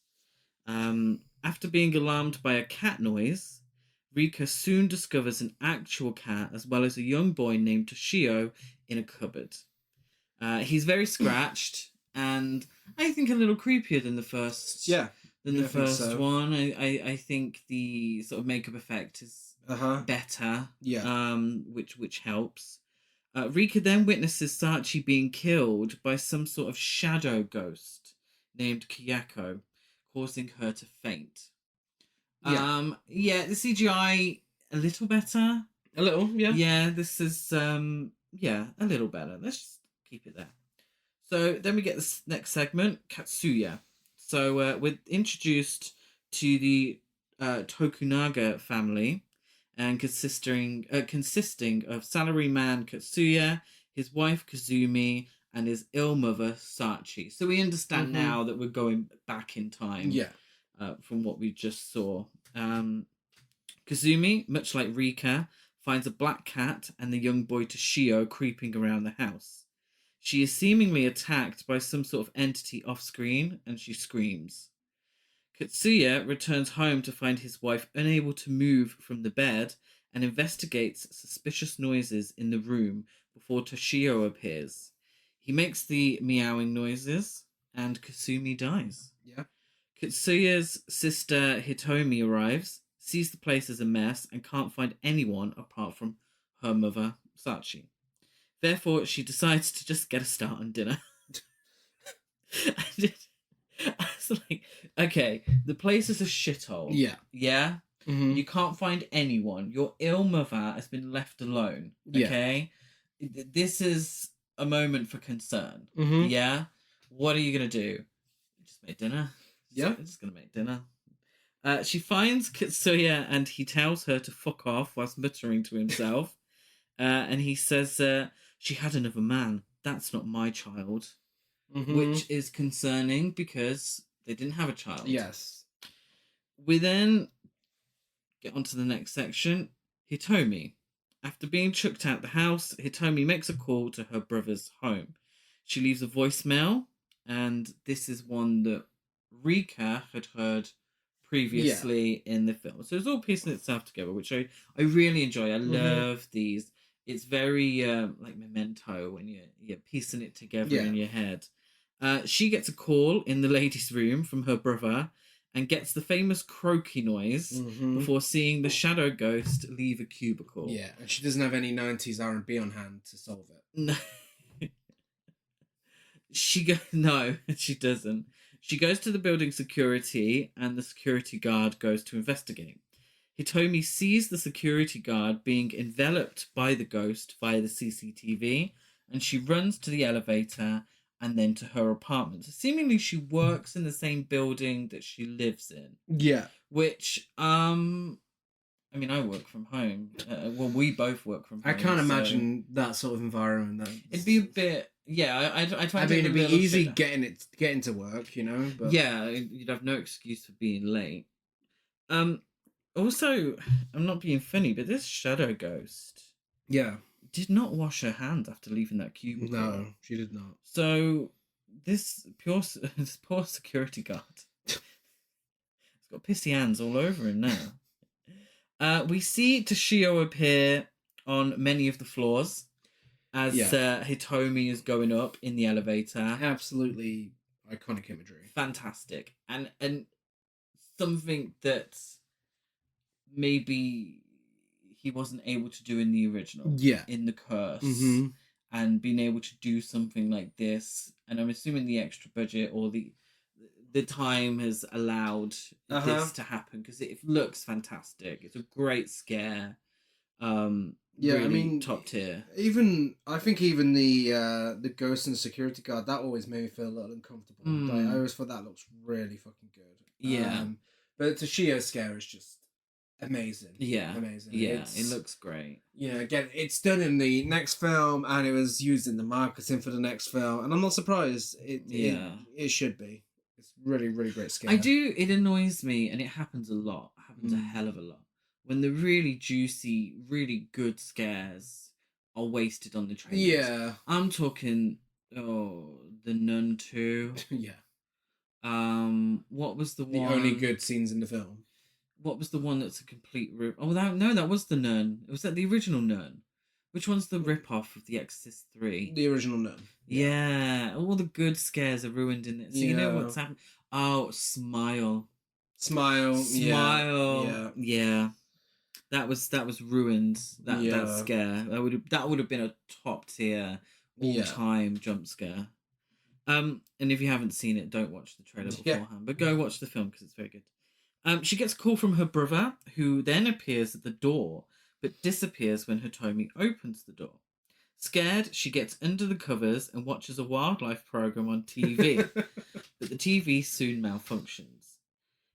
After being alarmed by a cat noise, Rika soon discovers an actual cat as well as a young boy named Toshio in a cupboard. He's very scratched and I think a little creepier than the first. Yeah. Than the first one. I think the sort of makeup effect is better. Yeah. Which helps. Rika then witnesses Sachi being killed by some sort of shadow ghost named Kiyako, causing her to faint. Yeah. The CGI a little better. A little, yeah. Yeah, this is a little better. Let's just keep it there. So then we get this next segment, Katsuya. So we're introduced to the Tokunaga family, and consisting of salaryman Katsuya, his wife Kazumi, and his ill mother Sachi. So we understand now that we're going back in time. Yeah. From what we just saw. Kazumi, much like Rika, finds a black cat and the young boy Toshio creeping around the house. She is seemingly attacked by some sort of entity off-screen, and she screams. Katsuya returns home to find his wife unable to move from the bed and investigates suspicious noises in the room before Toshio appears. He makes the meowing noises, and Kasumi dies. Yeah. Katsuya's sister Hitomi arrives, sees the place as a mess, and can't find anyone apart from her mother, Sachi. Therefore, she decides to just get a start on dinner. I was like, okay, the place is a shithole. Yeah. Yeah? You can't find anyone. Your ill mother has been left alone. Okay? Yeah. This is a moment for concern. Yeah? What are you going to do? Just make dinner. I'm just going to make dinner. She finds Katsuya and he tells her to fuck off whilst muttering to himself. And he says, she had another man. That's not my child. Which is concerning because they didn't have a child. Yes. We then get on to the next section. Hitomi. After being chucked out the house, Hitomi makes a call to her brother's home. She leaves a voicemail, and this is one that Rika had heard previously in the film. So it's all piecing itself together, which I really enjoy. I love these. It's very like Memento when you're piecing it together in your head. She gets a call in the ladies' room from her brother, and gets the famous croaky noise before seeing the shadow ghost leave a cubicle. Yeah, and she doesn't have any 90s R&B on hand to solve it. No. No, she doesn't. She goes to the building security, and the security guard goes to investigate. Hitomi sees the security guard being enveloped by the ghost via the CCTV, and she runs to the elevator and then to her apartment. So seemingly she works in the same building that she lives in. Yeah. Which, I mean, I work from home. Well, we both work from home. I can't imagine that sort of environment. It'd be a bit... Yeah, I try I to... mean, it'd be easy getting to work, you know? But... Yeah, you'd have no excuse for being late. Also, I'm not being funny, but this shadow ghost... Yeah. Did not wash her hands after leaving that cubicle. No, she did not. So, this poor security guard... He's got pissy hands all over him now. We see Toshio appear on many of the floors as Hitomi is going up in the elevator. Absolutely iconic imagery. Fantastic. And something that maybe he wasn't able to do in the original. Yeah. In the Curse. And being able to do something like this. And I'm assuming the extra budget or the time has allowed this to happen because it looks fantastic. It's a great scare. Yeah, really I mean, top tier. I think even the ghost and the security guard, that always made me feel a little uncomfortable. Like, I always thought that looks really fucking good. Yeah. But the Toshio scare is just amazing. Yeah. Amazing. Yeah, it looks great. Yeah, again, it's done in the next film and it was used in the marketing for the next film. And I'm not surprised. It should be. It's really, really great scare. It annoys me, and it happens a lot. It happens a hell of a lot. When the really juicy, really good scares are wasted on the trailers. Yeah. I'm talking, The Nun 2. Yeah. What was the one? one? The only good scenes in the film. What was the one that's a complete rip? Oh, that was the Nun. Was that the original Nun? Which one's the rip-off of The Exorcist 3? The original Nun. Yeah. All the good scares are ruined in it. So you know what's happened? Oh, Smile. Smile. Yeah. That was ruined. That scare. That would have been a top tier all time jump scare. And if you haven't seen it, don't watch the trailer beforehand, but go watch the film because it's very good. She gets a call from her brother, who then appears at the door, but disappears when Hitomi opens the door. Scared, she gets under the covers and watches a wildlife program on TV, but the TV soon malfunctions.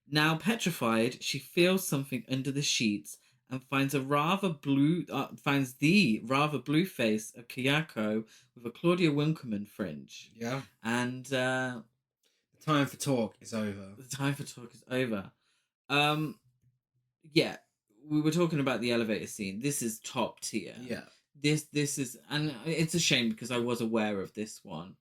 Now petrified, she feels something under the sheets and finds the rather blue face of Kayako with a Claudia Winkleman fringe. Yeah. And the time for talk is over. Yeah, we were talking about the elevator scene. This is top tier. Yeah. This is, and it's a shame because I was aware of this one.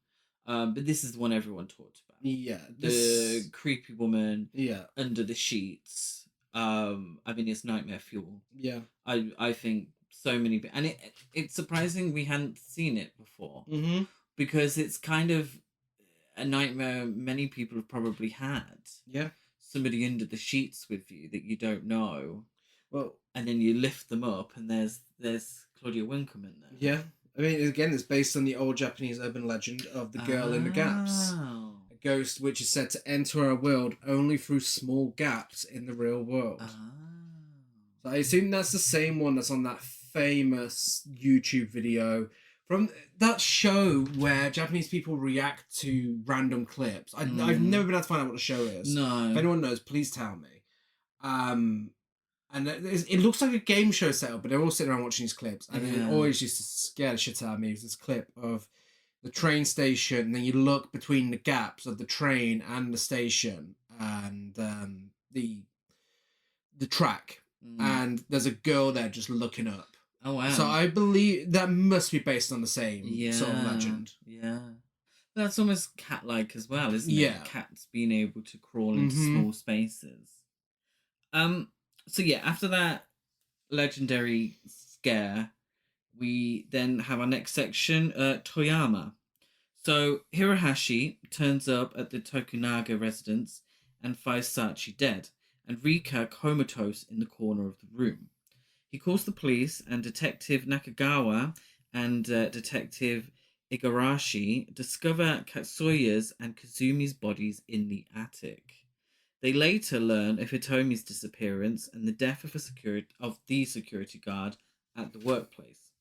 But this is the one everyone talked about. Yeah. The creepy woman. Yeah. Under the sheets. I mean, it's nightmare fuel. Yeah. I think so many, and it's surprising we hadn't seen it before. Because it's kind of a nightmare many people have probably had. Yeah. Somebody under the sheets with you that you don't know. Well, and then you lift them up, and there's Claudia Winkleman there. Yeah. I mean, again, it's based on the old Japanese urban legend of the girl in the gaps. A ghost which is said to enter our world only through small gaps in the real world. So I assume that's the same one that's on that famous YouTube video from that show where Japanese people react to random clips. I've never been able to find out what the show is. No. If anyone knows, please tell me. And it looks like a game show setup, but they're all sitting around watching these clips. And it always used to scare the shit out of me. It was this clip of the train station, and then you look between the gaps of the train and the station and the track. And there's a girl there just looking up. Oh, wow. So I believe that must be based on the same sort of legend. Yeah. That's almost cat-like as well, isn't it? Yeah. Cats being able to crawl into small spaces. So yeah, after that legendary scare, we then have our next section, Toyama. So Hirohashi turns up at the Tokunaga residence and Faisachi dead, and Rika comatose in the corner of the room. He calls the police, and Detective Nakagawa and Detective Igarashi discover Katsuya's and Kazumi's bodies in the attic. They later learn of Hitomi's disappearance and the death of the security guard at the workplace.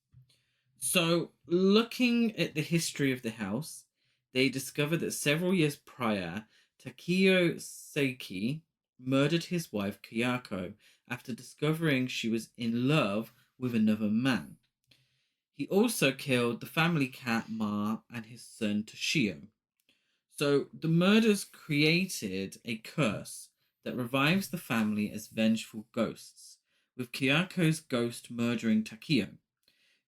So, looking at the history of the house, they discover that several years prior, Takio Seiki murdered his wife Kayako after discovering she was in love with another man. He also killed the family cat Ma and his son Toshio. So the murders created a curse that revives the family as vengeful ghosts, with Kyako's ghost murdering Takio.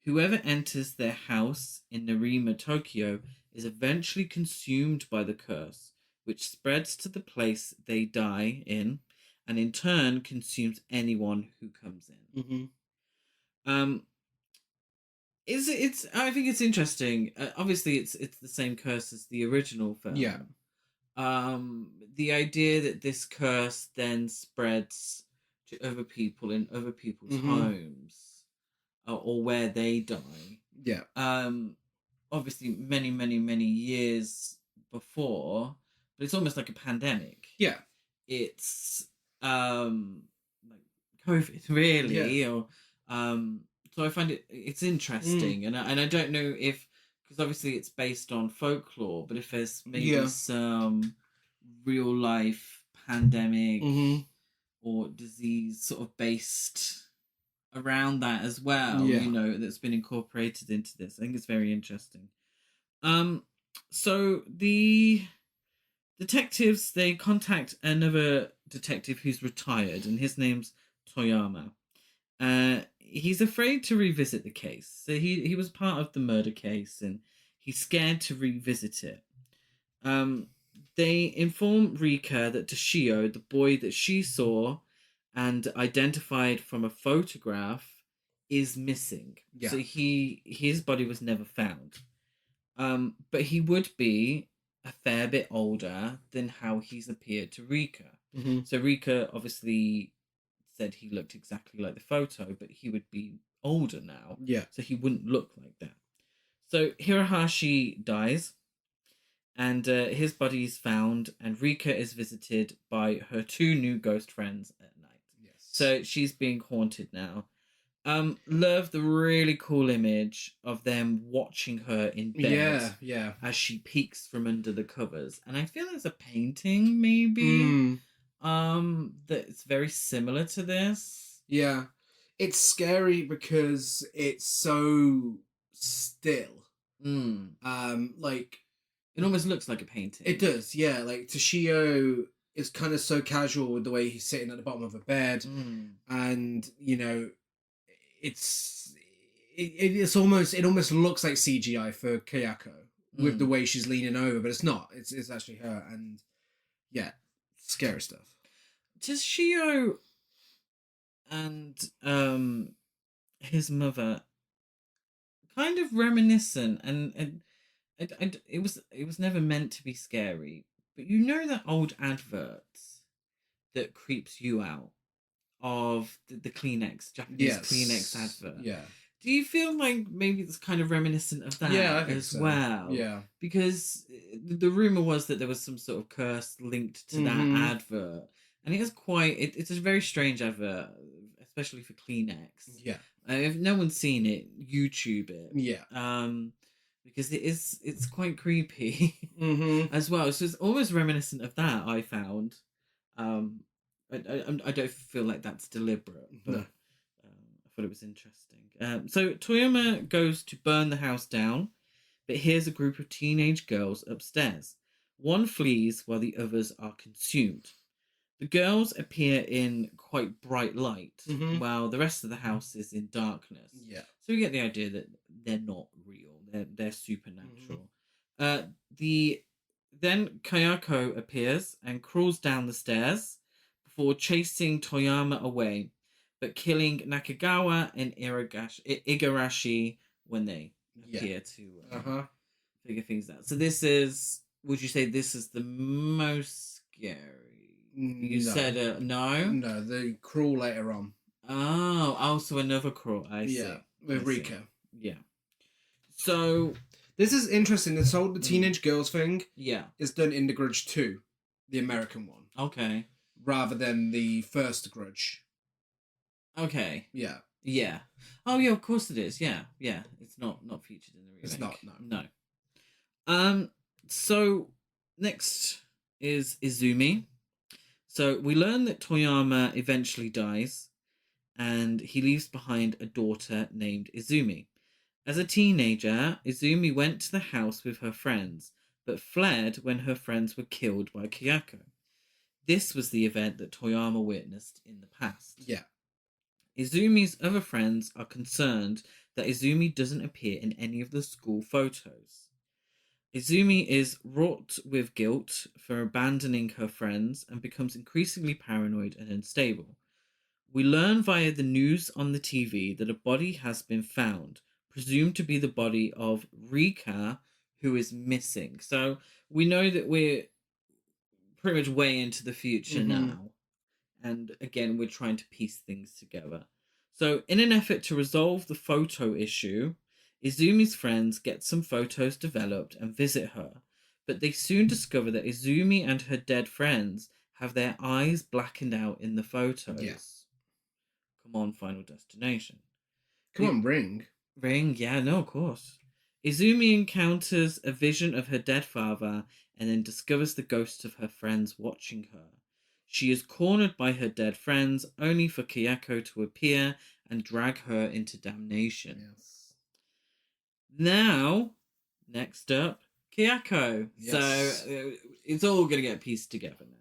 Whoever enters their house in Narima, Tokyo, is eventually consumed by the curse, which spreads to the place they die in, and in turn consumes anyone who comes in. Mm-hmm. I think it's interesting. Obviously, it's the same curse as the original film. Yeah. The idea that this curse then spreads to other people in other people's homes, or where they die. Yeah. Obviously, many years before, but it's almost like a pandemic. Yeah. It's like COVID, really, or so I find it's interesting, and I don't know if, because obviously it's based on folklore, but if there's maybe some real life pandemic or disease sort of based around that as well, that's been incorporated into this. I think it's very interesting. So the detectives, they contact another detective who's retired, and his name's Toyama. He's afraid to revisit the case. So he was part of the murder case, and he's scared to revisit it. They inform Rika that Toshio, the boy that she saw and identified from a photograph, is missing. Yeah. So his body was never found. But he would be a fair bit older than how he's appeared to Rika. So Rika obviously said he looked exactly like the photo, but he would be older now. Yeah. So he wouldn't look like that. So Hirohashi dies, and his body is found, and Rika is visited by her two new ghost friends at night. Yes. So she's being haunted now. Love the really cool image of them watching her in bed. Yeah. As she peeks from under the covers, and I feel it's a painting, maybe. That's very similar to this. Yeah, it's scary because it's so still. Like it almost looks like a painting. It does, yeah. Like Toshio is kind of so casual with the way he's sitting at the bottom of a bed, and it almost looks like CGI for Kayako with the way she's leaning over, but it's not. It's actually her, and yeah, scary stuff. Toshio and his mother kind of reminiscent, and it was never meant to be scary, but that old adverts that creeps you out of the Kleenex, Japanese Kleenex advert. Yeah. Do you feel like maybe it's kind of reminiscent of that? Yeah, I think as so. well? Yeah. Because the rumor was that there was some sort of curse linked to that advert, and it is it's a very strange advert, especially for Kleenex. Yeah. If no one's seen it, YouTube it. Yeah. Because it's quite creepy as well. So it's almost reminiscent of that, I found. I don't feel like that's deliberate, but I thought it was interesting. So Toyama goes to burn the house down, but hears a group of teenage girls upstairs. One flees while the others are consumed. The girls appear in quite bright light, while the rest of the house is in darkness. Yeah. So we get the idea that they're not real; they're supernatural. Then Kayako appears and crawls down the stairs before chasing Toyama away, but killing Nakagawa and Igarashi when they appear to figure things out. So would you say this is the most scary You said no? No, the crawl later on. Oh, so another crawl. I see. Yeah, with Rika. Yeah. So this is interesting. This whole the teenage girls thing. Yeah. Is done in the Grudge 2, the American one. Okay. Rather than the first Grudge. Okay. Yeah. Yeah. Oh yeah, of course it is. Yeah. Yeah. It's not featured in the remake. It's not. No. No. So next is Izumi. So we learn that Toyama eventually dies, and he leaves behind a daughter named Izumi. As a teenager, Izumi went to the house with her friends, but fled when her friends were killed by Kayako. This was the event that Toyama witnessed in the past. Yeah. Izumi's other friends are concerned that Izumi doesn't appear in any of the school photos. Izumi is wrought with guilt for abandoning her friends and becomes increasingly paranoid and unstable. We learn via the news on the TV that a body has been found, presumed to be the body of Rika, who is missing. So we know that we're pretty much way into the future now. And again, we're trying to piece things together. So in an effort to resolve the photo issue, Izumi's friends get some photos developed and visit her, but they soon discover that Izumi and her dead friends have their eyes blackened out in the photos. Yeah. Come on, Final Destination. Come on, Ring. Ring, yeah, no, of course. Izumi encounters a vision of her dead father and then discovers the ghosts of her friends watching her. She is cornered by her dead friends, only for Kayako to appear and drag her into damnation. Yes. Now, next up, Kayako. Yes. So it's all going to get pieced together now.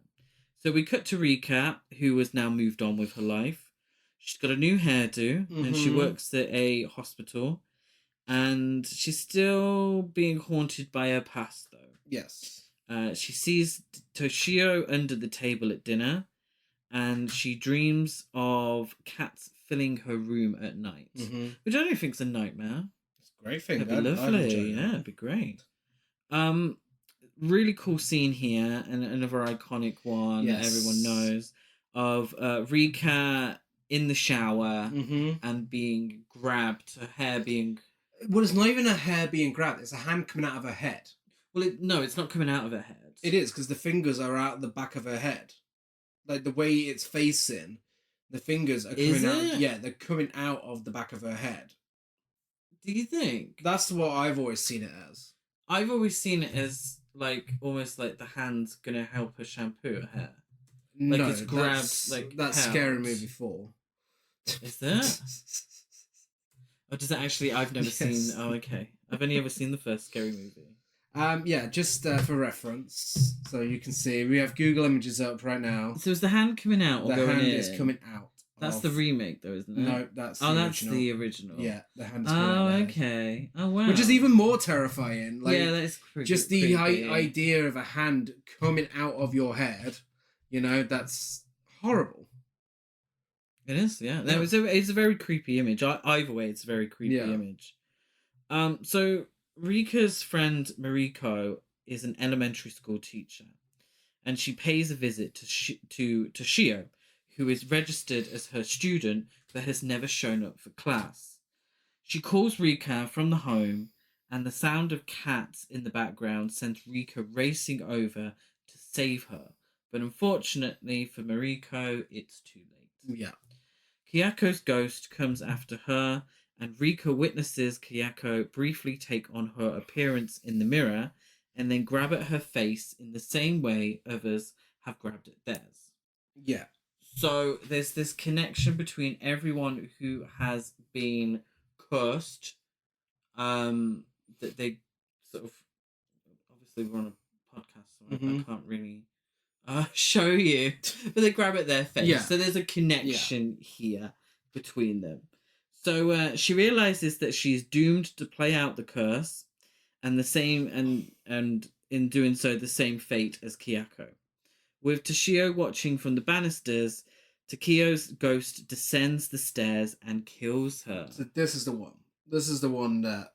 So we cut to Rika, who has now moved on with her life. She's got a new hairdo, and she works at a hospital. And she's still being haunted by her past, though. Yes. She sees Toshio under the table at dinner, and she dreams of cats filling her room at night, which I don't think is a nightmare. It's a great thing. That'd be lovely. Yeah, it'd be great. Really cool scene here, and another iconic one that everyone knows of Rika in the shower and being grabbed, her hair being. Well, it's not even her hair being grabbed; it's a hand coming out of her head. Well, no, it's not coming out of her head. It is, because the fingers are out the back of her head. Like, the way it's facing, the fingers are coming out. Yeah, they're coming out of the back of her head. Do you think? That's what I've always seen it as. I've always seen it as, like, almost like the hand's gonna help her shampoo her hair. Like, no, it's grabbed, that's held. Scary Movie 4. Is that? Or does it actually... I've never seen... Oh, okay. I've only ever seen the first Scary Movie. Yeah, just for reference, so you can see, we have Google Images up right now. So is the hand coming out or the going in? The hand is coming out. That's the remake, though, isn't it? No, that's the original. That's the original. Yeah, the hand is coming out. Oh, okay. Oh, wow. Which is even more terrifying. Like, yeah, that's creepy. Just the idea of a hand coming out of your head, that's horrible. It is, yeah. No, it's a very creepy image. Either way, it's a very creepy image. So Rika's friend Mariko is an elementary school teacher, and she pays a visit to Shio, who is registered as her student but has never shown up for class. She calls Rika from the home, and the sound of cats in the background sends Rika racing over to save her. But unfortunately for Mariko, it's too late. Yeah. Kayako's ghost comes after her, and Rika witnesses Kayako briefly take on her appearance in the mirror and then grab at her face in the same way others have grabbed at theirs. Yeah. So there's this connection between everyone who has been cursed, that they sort of, obviously we're on a podcast, so I can't really show you, but they grab at their face. Yeah. So there's a connection here between them. So she realizes that she's doomed to play out the curse, and the same, and in doing so, the same fate as Kayako. With Toshio watching from the banisters, Takeo's ghost descends the stairs and kills her. So this is the one. This is the one that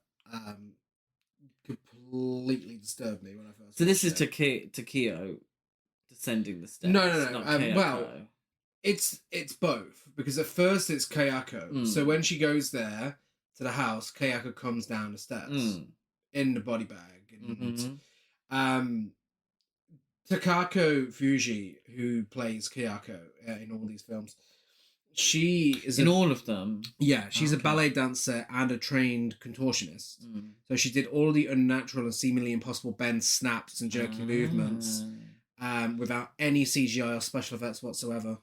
completely disturbed me when I first. So this is Takeo descending the stairs. No. Not Kayako. Well, it's both, because at first it's Kayako. So when she goes there to the house, Kayako comes down the steps in the body bag, and Takako Fuji, who plays Kayako in all these films, she is in all of them. Yeah, she's a ballet dancer and a trained contortionist. So she did all the unnatural and seemingly impossible bends, snaps, and jerky movements without any CGI or special effects whatsoever.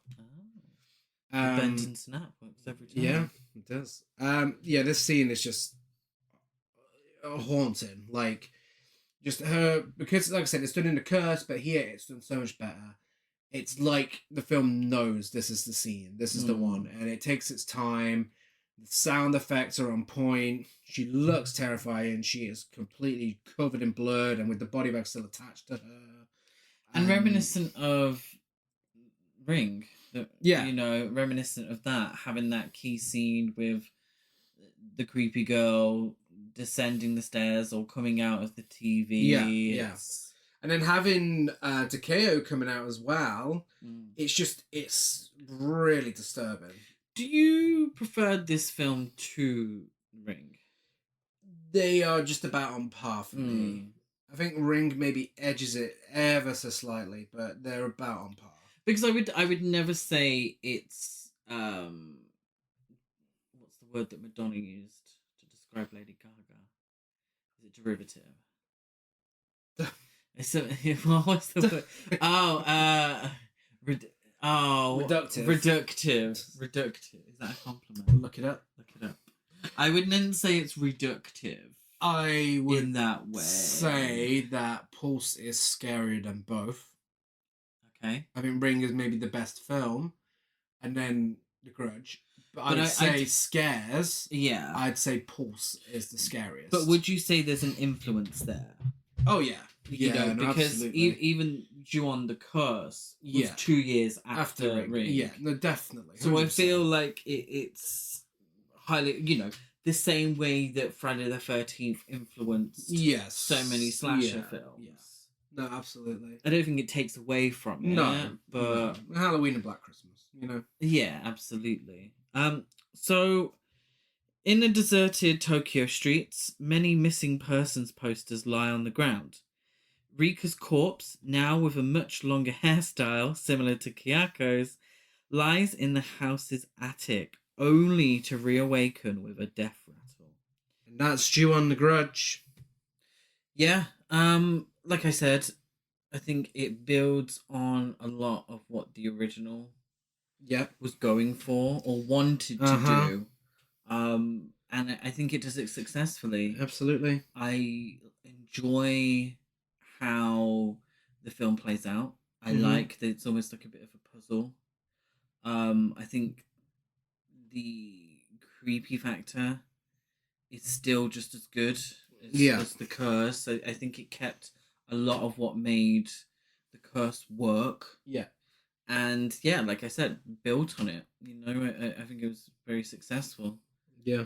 Bend and snap works every time. Yeah, it does. This scene is just haunting. Like, just her, because like I said, it's done in the curse, but here it's done so much better. It's like the film knows this is the scene, this is the one, and it takes its time. The sound effects are on point. She looks terrifying. She is completely covered in blood and with the body bag still attached to her. And reminiscent of Ring. Reminiscent of that, having that key scene with the creepy girl descending the stairs or coming out of the TV. Yeah. And then having Takeo coming out as well, it's really disturbing. Do you prefer this film to Ring? They are just about on par for me. I think Ring maybe edges it ever so slightly, but they're about on par. Because I would never say it's what's the word that Madonna used to describe Lady Gaga? Is it derivative? What's the word? Reductive. Reductive. Is that a compliment? Look it up. I wouldn't say it's reductive. I would in that way say that Pulse is scarier than both. Okay. I think Ring is maybe the best film, and then The Grudge. But I'd say scares. Yeah. I'd say Pulse is the scariest. But would you say there's an influence there? Oh yeah. Yeah, because even Ju-on the Curse was 2 years after Ring. Yeah, no, definitely. 100%. So I feel like it's highly, the same way that Friday the 13th influenced so many slasher films. Yes. No, absolutely. I don't think it takes away from it. No, but Halloween and Black Christmas, Yeah, absolutely. So in the deserted Tokyo streets, many missing persons posters lie on the ground. Rika's corpse, now with a much longer hairstyle similar to Kayako's, lies in the house's attic, only to reawaken with a death rattle. And that's Ju-on the Grudge. Yeah, like I said, I think it builds on a lot of what the original was going for or wanted to do. And I think it does it successfully. Absolutely. I enjoy how the film plays out. I like that it's almost like a bit of a puzzle. I think the creepy factor is still just as good as the curse. I think it kept a lot of what made the curse work. Yeah. And like I said, built on it. I think it was very successful. Yeah.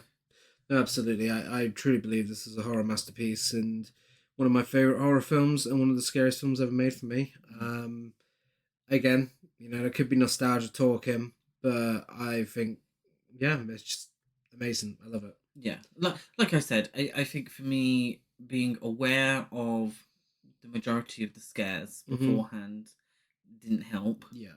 No, absolutely. I truly believe this is a horror masterpiece and one of my favourite horror films and one of the scariest films ever made for me. Again, there could be nostalgia talking, but I think, it's just amazing. I love it. Yeah. Like I said, I think for me, being aware of the majority of the scares beforehand didn't help. Yeah.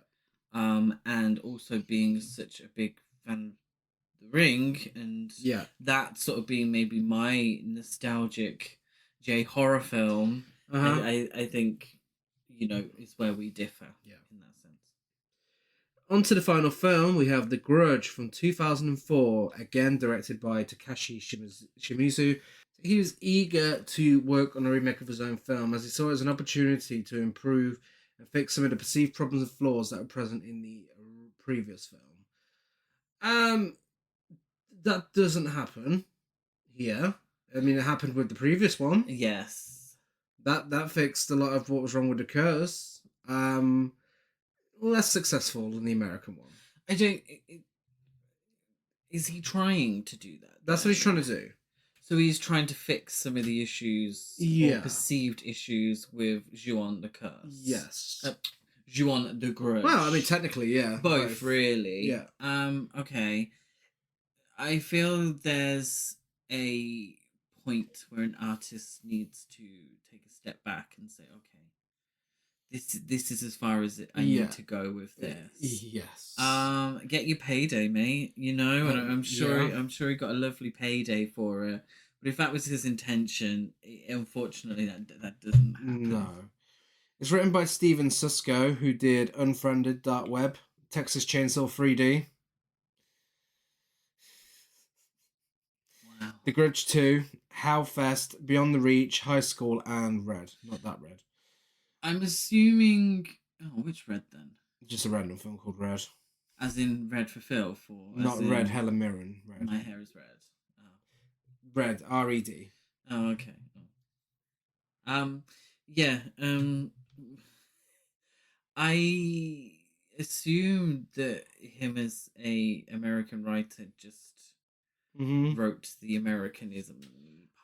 And also being such a big fan of The Ring and that sort of being maybe my nostalgic J horror film, I think, is where we differ in that sense. On to the final film, we have The Grudge from 2004, again directed by Takashi Shimizu. He was eager to work on a remake of his own film as he saw it as an opportunity to improve and fix some of the perceived problems and flaws that were present in the previous film. That doesn't happen here. I mean, it happened with the previous one. Yes. That fixed a lot of what was wrong with the curse. Less successful than the American one. Is he trying to do that? That's what he's trying to do. So he's trying to fix some of the issues or perceived issues with Ju-on the Curse. Yes. Ju-on the Grudge. Well, I mean, technically, yeah. Both, really. Yeah. Okay. I feel there's a point where an artist needs to take a step back and say, okay, this is as far as I need to go with this. Yes. Get your payday, mate. You know, and I'm sure he got a lovely payday for it. But if that was his intention, unfortunately, that doesn't happen. No. It's written by Steven Susko, who did Unfriended, Dark Web, Texas Chainsaw 3D, Wow. The Grudge 2, Howfest, Beyond the Reach, High School, and Red. Not that Red. I'm assuming... Oh, which Red then? Just a random film called Red. As in Red for Phil? Not Red, Helen Mirren. Red. My hair is red. Oh. Red, R-E-D. Oh, okay. Yeah, I assumed that him as a American writer just wrote the Americanism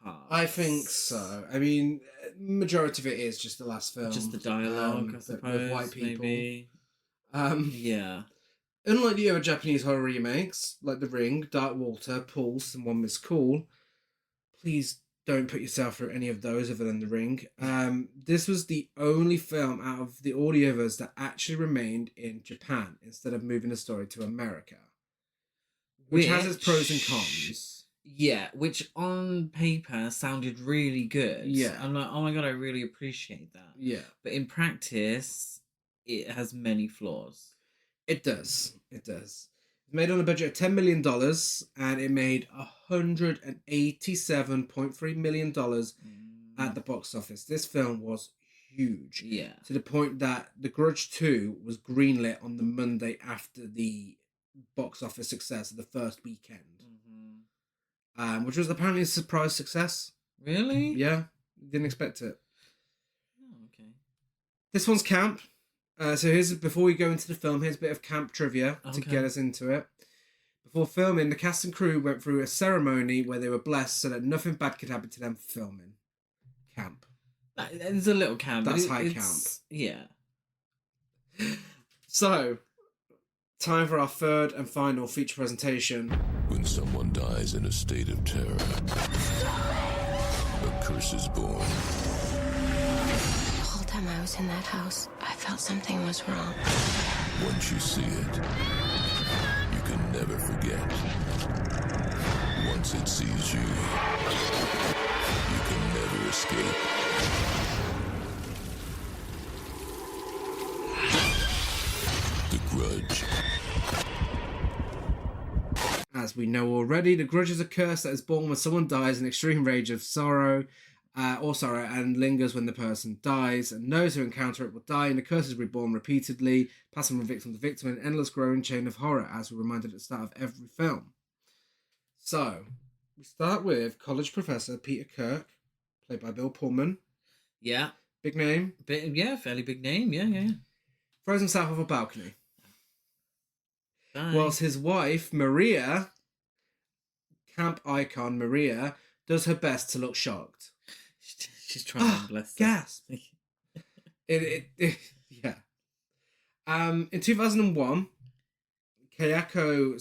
part. I think so. I mean, majority of it is just the last film. Just the dialogue, I suppose. With white people. Maybe. Yeah. Unlike the other Japanese horror remakes, like The Ring, Dark Water, Pulse, and One Miss Call, please don't put yourself through any of those other than The Ring. This was the only film out of the Audiovers that actually remained in Japan instead of moving the story to America. Which has its pros and cons. Yeah, which on paper sounded really good. Yeah. I'm like, oh my god, I really appreciate that. Yeah. But in practice, it has many flaws. It does. It does. It's made on a budget of $10 million and it made $187.3 million at the box office. This film was huge. Yeah. To the point that The Grudge 2 was greenlit on the Monday after the box office success of the first weekend. Which was apparently a surprise success. Really? Yeah. Didn't expect it. Oh, okay. This one's camp. So before we go into the film, here's a bit of camp trivia to get us into it. Before filming, the cast and crew went through a ceremony where they were blessed so that nothing bad could happen to them for filming. Camp. It's a little camp. That's high camp. Yeah. So, time for our third and final feature presentation. When someone dies in a state of terror, a curse is born. The whole time I was in that house, I felt something was wrong. Once you see it, you can never forget. Once it sees you, you can never escape. The Grudge. As we know already, the Grudge is a curse that is born when someone dies in extreme rage of sorrow, and lingers when the person dies, and those who encounter it will die, and the curse is reborn repeatedly, passing from victim to victim in an endless growing chain of horror, as we're reminded at the start of every film. So, we start with college professor Peter Kirk, played by Bill Pullman. Yeah. Big name. Fairly big name, yeah. Throws himself off a balcony. Bye. Whilst his wife, Maria, camp icon Maria, does her best to look shocked. She's trying, bless her. Gasp. Yeah. In 2001, Kayako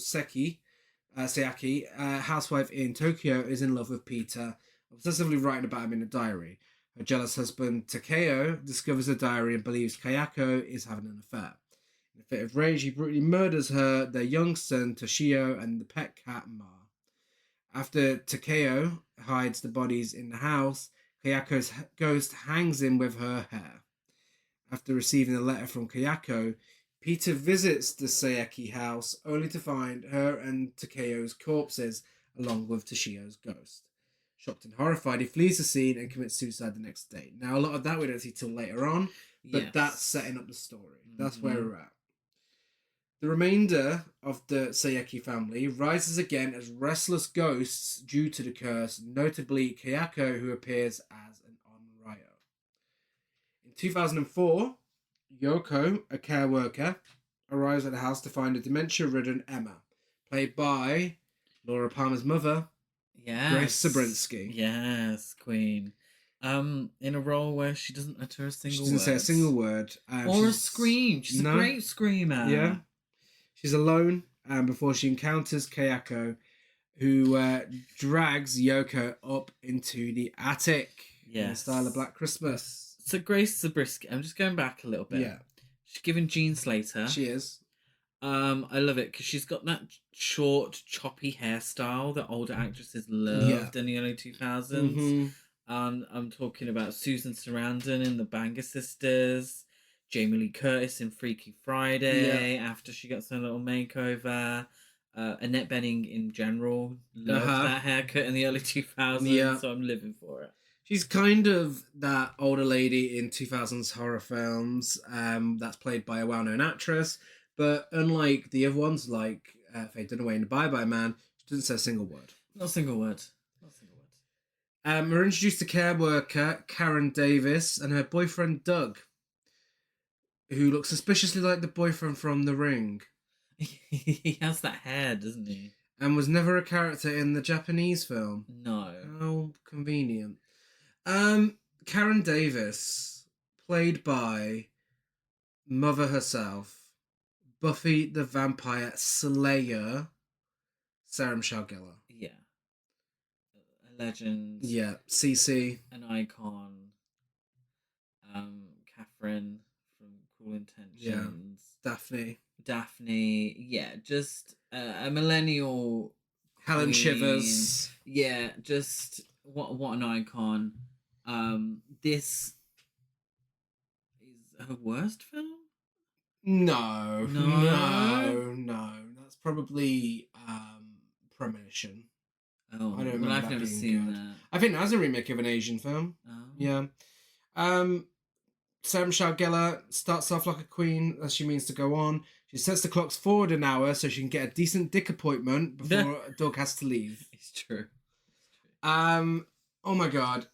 Sayaki, housewife in Tokyo, is in love with Peter, obsessively writing about him in a diary. Her jealous husband, Takeo, discovers the diary and believes Kayako is having an affair. In a fit of rage, he brutally murders her, their young son, Toshio, and the pet cat, Ma. After Takeo hides the bodies in the house, Kayako's ghost hangs him with her hair. After receiving a letter from Kayako, Peter visits the Sayaki house, only to find her and Takeo's corpses, along with Toshio's ghost. Shocked and horrified, he flees the scene and commits suicide the next day. Now, a lot of that we don't see till later on, but that's setting up the story. That's where we're at. The remainder of the Sayeki family rises again as restless ghosts due to the curse, notably Kayako, who appears as an Onryo. In 2004, Yoko, a care worker, arrives at the house to find a dementia-ridden Emma, played by Laura Palmer's mother, Yes. Grace Zabriskie. Yes, Queen. In a role where she doesn't utter a single word. She doesn't say a single word. Or a scream. She's a great screamer. Yeah. She's alone before she encounters Kayako, who drags Yoko up into the attic in the style of Black Christmas. So Grace Zabriskie, I'm just going back a little bit. Yeah. She's given Jean Slater. She is. I love it because she's got that short, choppy hairstyle that older actresses loved in the early 2000s. Mm-hmm. I'm talking about Susan Sarandon in The Banger Sisters, Jamie Lee Curtis in Freaky Friday after she got some little makeover. Annette Bening in general loved that haircut in the early 2000s, so I'm living for it. She's kind of that older lady in 2000s horror films that's played by a well-known actress, but unlike the other ones, like Faye Dunaway in The Bye Bye Man, she doesn't say a single word. Not a single word. We're introduced to care worker Karen Davis and her boyfriend Doug, who looks suspiciously like the boyfriend from The Ring. He has that hair, doesn't he? And was never a character in the Japanese film. No. How convenient. Karen Davis, played by Mother herself, Buffy the Vampire Slayer, Sarah Michelle Gellar. Yeah. A legend. Yeah, CC. An icon. Catherine from Cruel Intentions. Yeah. Daphne. Yeah, just a millennial Helen queen. Shivers. Yeah, just what an icon. This is her worst film? No. That's probably Premonition. Oh, I don't remember. I've never seen that. I think that's a remake of an Asian film. Oh. Yeah. Sarah Michelle Gellar starts off like a queen as she means to go on. She sets the clocks forward an hour so she can get a decent dick appointment before Doug has to leave. It's true. Oh my god.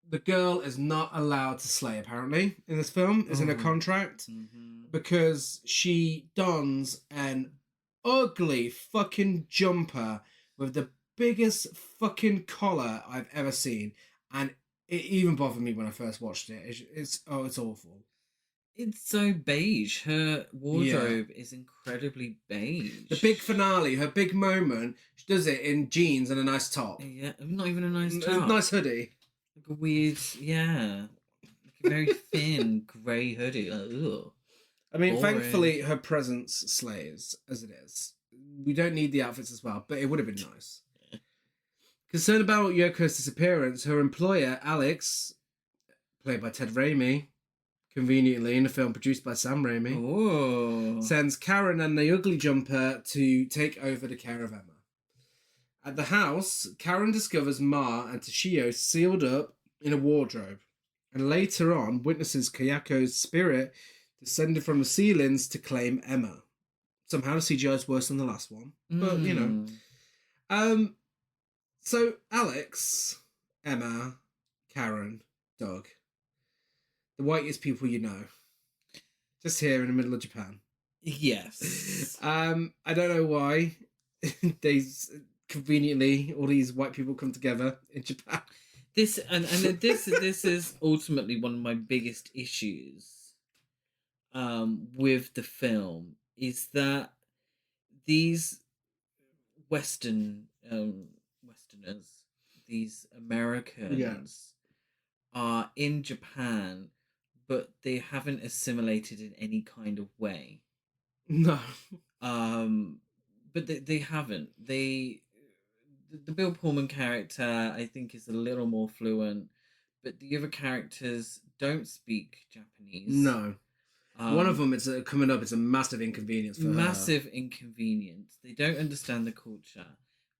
The girl is not allowed to slay, apparently, in this film. It's in a contract. Mm-hmm. Because she dons an ugly fucking jumper with the biggest fucking collar I've ever seen. And it even bothered me when I first watched it. It's awful. It's so beige. Her wardrobe is incredibly beige. The big finale, her big moment, she does it in jeans and a nice top. Yeah, not even a nice top. Nice hoodie. Like a weird, like a very thin grey hoodie. Like, ugh. I mean, Boring. Thankfully, her presence slays, as it is. We don't need the outfits as well, but it would have been nice. Concerned about Yoko's disappearance, her employer, Alex, played by Ted Raimi, conveniently in a film produced by Sam Raimi, sends Karen and the ugly jumper to take over the care of Emma. At the house, Karen discovers Ma and Toshio sealed up in a wardrobe, and later on witnesses Kayako's spirit descended from the ceilings to claim Emma. Somehow the CGI is worse than the last one, but you know. So Alex, Emma, Karen, Doug, the whitest people you know, just here in the middle of Japan. Yes. I don't know why they conveniently all these white people come together in Japan. This is ultimately one of my biggest issues with the film is that these Westerners, these Americans are in Japan, but they haven't assimilated in any kind of way. No. But they haven't. The Bill Pullman character, I think, is a little more fluent, but the other characters don't speak Japanese. No. One of them, it's coming up, it's a massive inconvenience for her. Massive inconvenience. They don't understand the culture,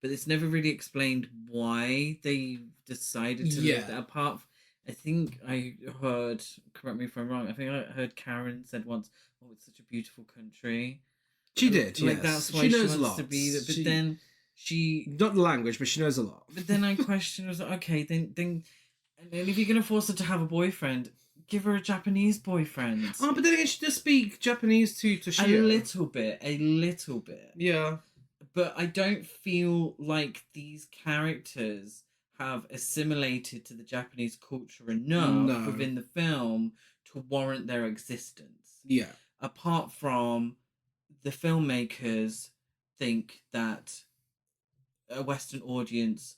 but it's never really explained why they decided to live that apart. I think I heard, correct me if I'm wrong, I think I heard Karen said once, "Oh, it's such a beautiful country." She did, like that's why she knows wants to be there. But then she not the language, but she knows a lot. But then I questioned, I was like, okay, then and if you're gonna force her to have a boyfriend, give her a Japanese boyfriend. Oh, but then again, she does speak Japanese to Toshio. A little bit. Yeah. But I don't feel like these characters have assimilated to the Japanese culture enough within the film to warrant their existence. Yeah. Apart from the filmmakers think that a Western audience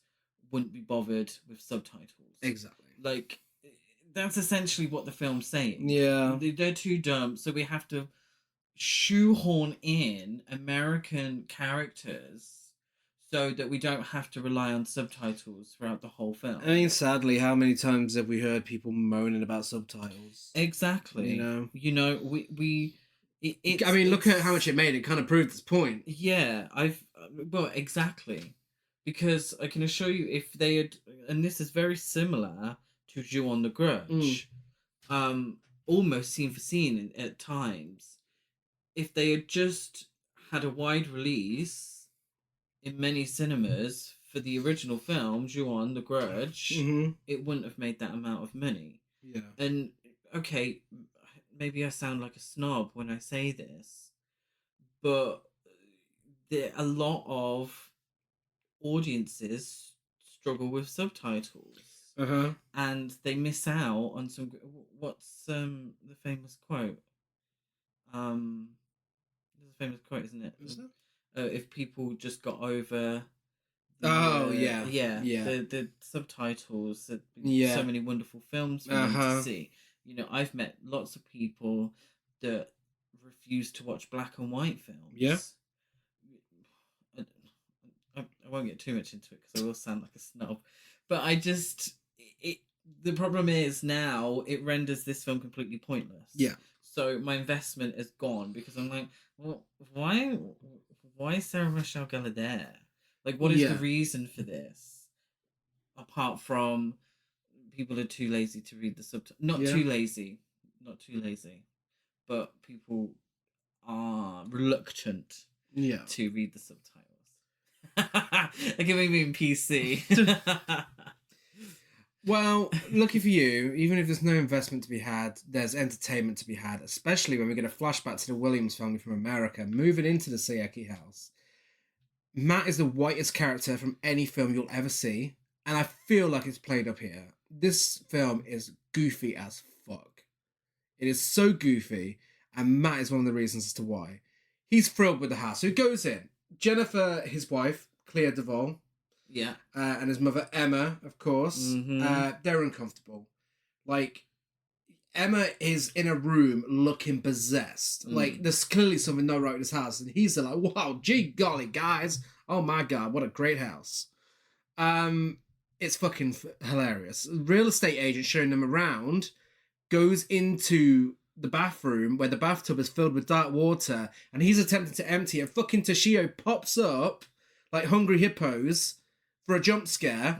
wouldn't be bothered with subtitles. Exactly. Like, that's essentially what the film's saying. Yeah. They're too dumb, so we have to shoehorn in American characters so that we don't have to rely on subtitles throughout the whole film. I mean, sadly, how many times have we heard people moaning about subtitles? Exactly. I mean, look at how much it made. It kind of proved this point. Yeah, exactly. Because I can assure you, if they had, and this is very similar to Ju-on the Grudge, almost scene for scene at times, if they had just had a wide release in many cinemas for the original film, Ju-on the Grudge, it wouldn't have made that amount of money. Yeah. And, okay, maybe I sound like a snob when I say this, but a lot of audiences struggle with subtitles. And they miss out on some... What's the famous quote? There's a famous quote, isn't it? Is it? If people just got over the subtitles, so many wonderful films for them to see. I've met lots of people that refuse to watch black and white films. Yeah. I won't get too much into it because I will sound like a snob, but the problem is now it renders this film completely pointless. Yeah. So my investment is gone because I'm like, well, why is Sarah Michelle Gellar there? Like, what is the reason for this? Apart from people are too lazy to read the subtitles. Not too lazy, but people are reluctant to read the subtitles. Like, it may be in PC. Well, lucky for you, even if there's no investment to be had, there's entertainment to be had, especially when we get a flashback to the Williams family from America moving into the Sayeki house. Matt is the whitest character from any film you'll ever see, and I feel like it's played up here. This film is goofy as fuck. It is so goofy, and Matt is one of the reasons as to why. He's thrilled with the house, so he goes in. Jennifer, his wife, Clea Duvall, and his mother, Emma, of course, they're uncomfortable. Like, Emma is in a room looking possessed. Like, there's clearly something not right with this house. And he's like, wow, gee golly, guys. Oh my God, what a great house. It's fucking hilarious. Real estate agent showing them around goes into the bathroom where the bathtub is filled with dark water and he's attempting to empty it. Fucking Toshio pops up like hungry hippos for a jump scare.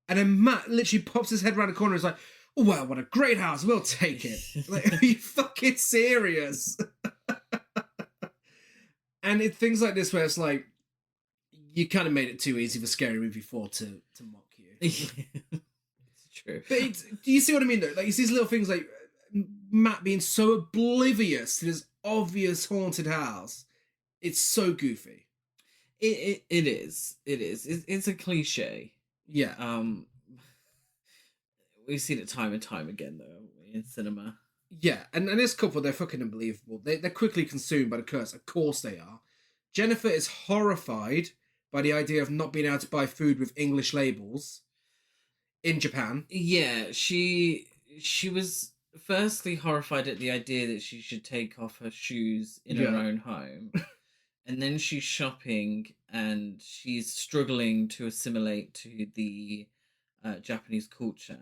And then Matt literally pops his head around the corner and is like, oh, wow, what a great house. We'll take it. Like, are you fucking serious? And things like this where it's like, you kind of made it too easy for Scary Movie 4 to mock you. It's true. But do you see what I mean, though? Like, it's these little things like Matt being so oblivious to this obvious haunted house. It's so goofy. It is. It's a cliche. Yeah. We've seen it time and time again, though, in cinema. Yeah, and this couple, they're fucking unbelievable. They're quickly consumed by the curse. Of course they are. Jennifer is horrified by the idea of not being able to buy food with English labels in Japan. Yeah, she was firstly horrified at the idea that she should take off her shoes in her own home. And then she's shopping and she's struggling to assimilate to the Japanese culture.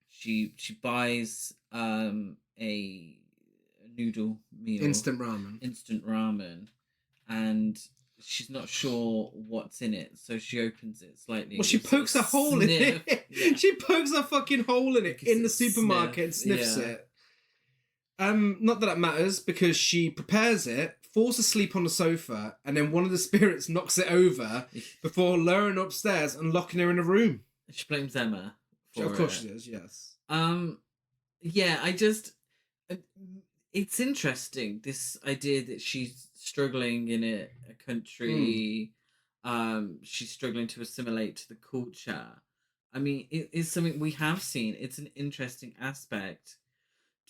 She buys a noodle meal. Instant ramen. And she's not sure what's in it, so she opens it slightly. Well, she pokes a hole in it. Yeah. She pokes a fucking hole in it in the supermarket and sniffs it. Not that matters, because she prepares it, falls asleep on the sofa, and then one of the spirits knocks it over before lowering upstairs and locking her in a room. She blames Emma. Of course she does, yes. Yeah, it's interesting, this idea that she's struggling in a country, she's struggling to assimilate to the culture. I mean, it is something we have seen. It's an interesting aspect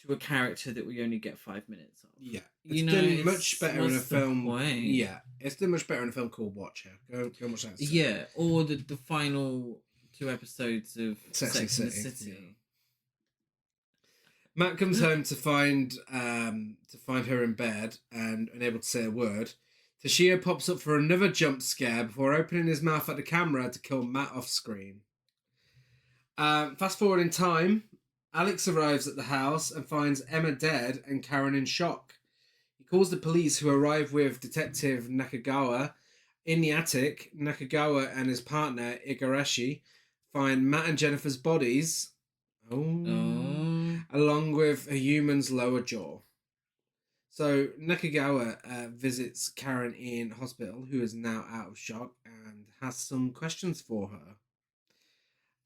to a character that we only get 5 minutes of. Yeah, You it's know, done much better in a what's the film. point? Yeah, it's done much better in a film called Watcher. Go and watch that. Yeah, or the final 2 episodes of Sex Sex and and the the City. City. Yeah. Matt comes home to find her in bed and unable to say a word. Toshio pops up for another jump scare before opening his mouth at the camera to kill Matt off screen. Fast forward in time, Alex arrives at the house and finds Emma dead and Karen in shock. He calls the police, who arrive with Detective Nakagawa. In the attic, Nakagawa and his partner, Igarashi, find Matt and Jennifer's bodies, along with a human's lower jaw. So Nakagawa visits Karen in hospital, who is now out of shock, and has some questions for her.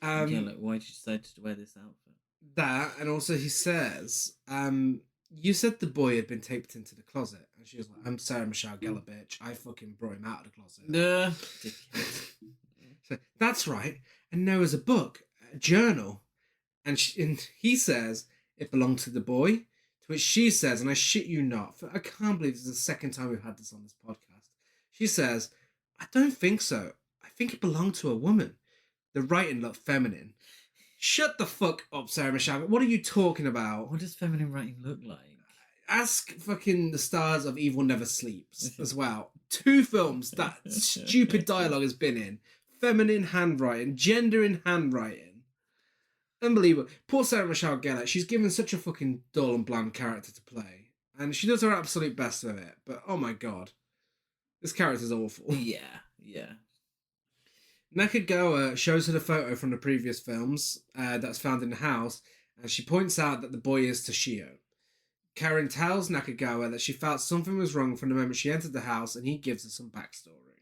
Why did you decide to wear this outfit? That, and also he says, you said the boy had been taped into the closet. And she was like, I'm Sarah Michelle Gellar, bitch. I fucking brought him out of the closet. So, that's right. And there was a book, a journal. And he says, it belonged to the boy. To which she says, and I shit you not, I can't believe this is the second time we've had this on this podcast. She says, I don't think so. I think it belonged to a woman. The writing looked feminine. Shut the fuck up, Sarah Michelle. What are you talking about? What does feminine writing look like? Ask fucking the stars of Evil Never Sleeps as well. 2 films that stupid dialogue has been in. Feminine handwriting, gender in handwriting. Unbelievable. Poor Sarah Michelle Gellar. She's given such a fucking dull and bland character to play. And she does her absolute best with it. But oh my god. This character's awful. Yeah. Nakagawa shows her the photo from the previous films that's found in the house, and she points out that the boy is Toshio. Karen tells Nakagawa that she felt something was wrong from the moment she entered the house, and he gives her some backstory.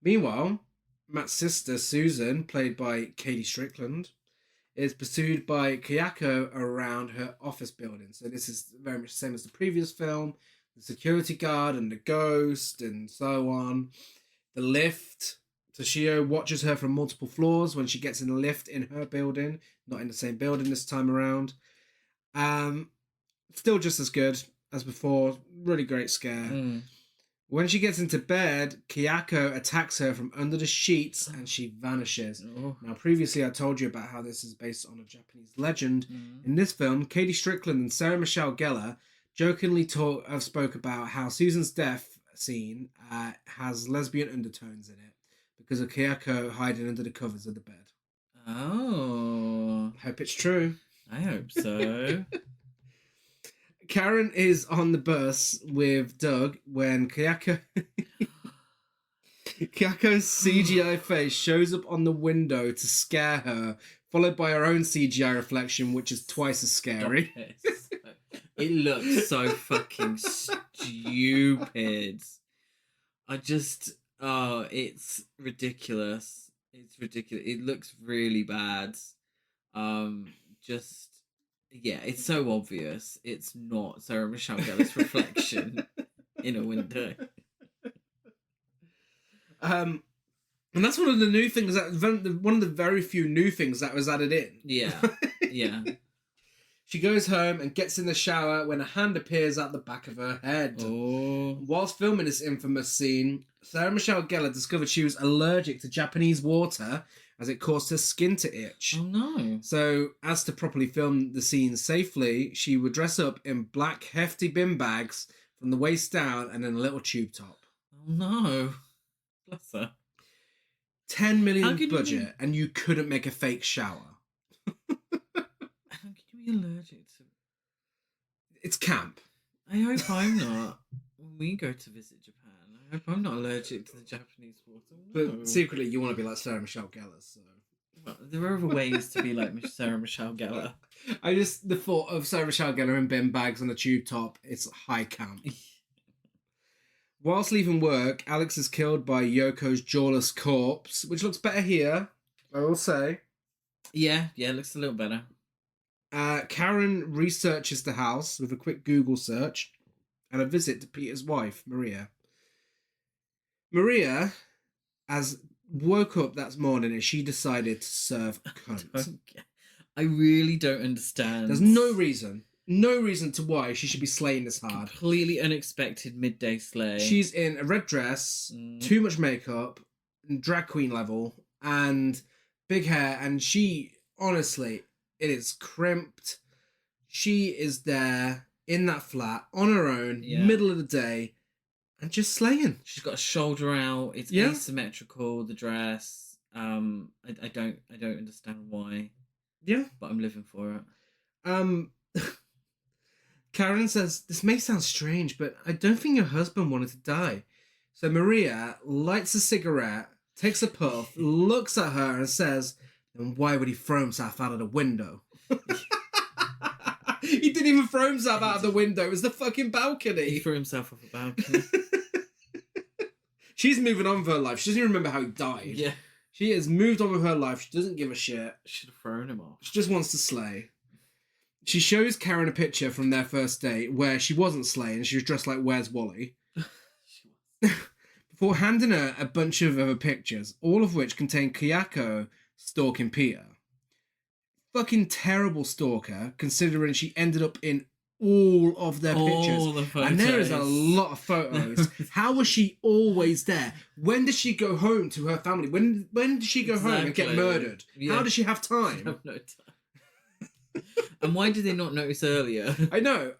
Meanwhile, Matt's sister, Susan, played by Katie Strickland, is pursued by Kayako around her office building. So this is very much the same as the previous film. The security guard and the ghost and so on. The lift. Toshio watches her from multiple floors when she gets in the lift in her building. Not in the same building this time around. Still just as good as before. Really great scare. When she gets into bed, Kayako attacks her from under the sheets and she vanishes. Now, previously I told you about how this is based on a Japanese legend. In this film, Katie Strickland and Sarah Michelle Gellar jokingly spoke about how Susan's death scene has lesbian undertones in it because of Kayako hiding under the covers of the bed. Oh. Hope it's true. I hope so. Karen is on the bus with Doug when Kayako's CGI face shows up on the window to scare her, followed by her own CGI reflection, which is twice as scary. It looks so fucking stupid. It's ridiculous. It's ridiculous. It looks really bad. Yeah, it's so obvious. It's not Sarah Michelle Gellar's reflection in a window. And that's one of the new things one of the very few new things that was added in. Yeah. She goes home and gets in the shower when a hand appears at the back of her head. Whilst filming this infamous scene, Sarah Michelle Gellar discovered she was allergic to Japanese water as it caused her skin to itch. Oh no. So, as to properly film the scene safely, she would dress up in black hefty bin bags from the waist down and in a little tube top. Oh no. Bless her. 10 million budget and you couldn't make a fake shower. How can you be allergic to... It's camp. I hope I'm not. When we go to visit Japan, I hope I'm not allergic to the Japanese water. No. But secretly, you want to be like Sarah Michelle Gellar, so... Well, there are other ways to be like Sarah Michelle Gellar. The thought of Sarah Michelle Gellar in bin bags on a tube top, it's high camp. Whilst leaving work, Alex is killed by Yoko's jawless corpse, which looks better here, I will say. Yeah, it looks a little better. Karen researches the house with a quick Google search and a visit to Peter's wife, Maria. Maria, as woke up that morning and she decided to serve cunt. I really don't understand. There's no reason to why she should be slaying this hard. Completely unexpected midday slay. She's in a red dress, too much makeup, drag queen level, and big hair, and she, honestly, it is crimped. She is there in that flat on her own, middle of the day, and just slaying. She's got a shoulder out. It's asymmetrical. The dress. I don't understand why. Yeah, but I'm living for it. Karen says, "This may sound strange, but I don't think your husband wanted to die." So Maria lights a cigarette, takes a puff, looks at her, and says, "Then why would he throw himself out of the window?" He didn't even throw himself out of the window. It was the fucking balcony. He threw himself off a balcony. She's moving on with her life. She doesn't even remember how he died. Yeah. She has moved on with her life. She doesn't give a shit. Should have thrown him off. She just wants to slay. She shows Karen a picture from their first date where she wasn't slaying. She was dressed like Where's Wally? Before handing her a bunch of other pictures, all of which contain Kayako stalking Peter. Fucking terrible stalker, considering she ended up in all of their pictures. The photos. And there is a lot of photos. How was she always there? When did she go home to her family? When did she go home and get murdered? Yeah. How does she have time? I have no time. And why did they not notice earlier? I know.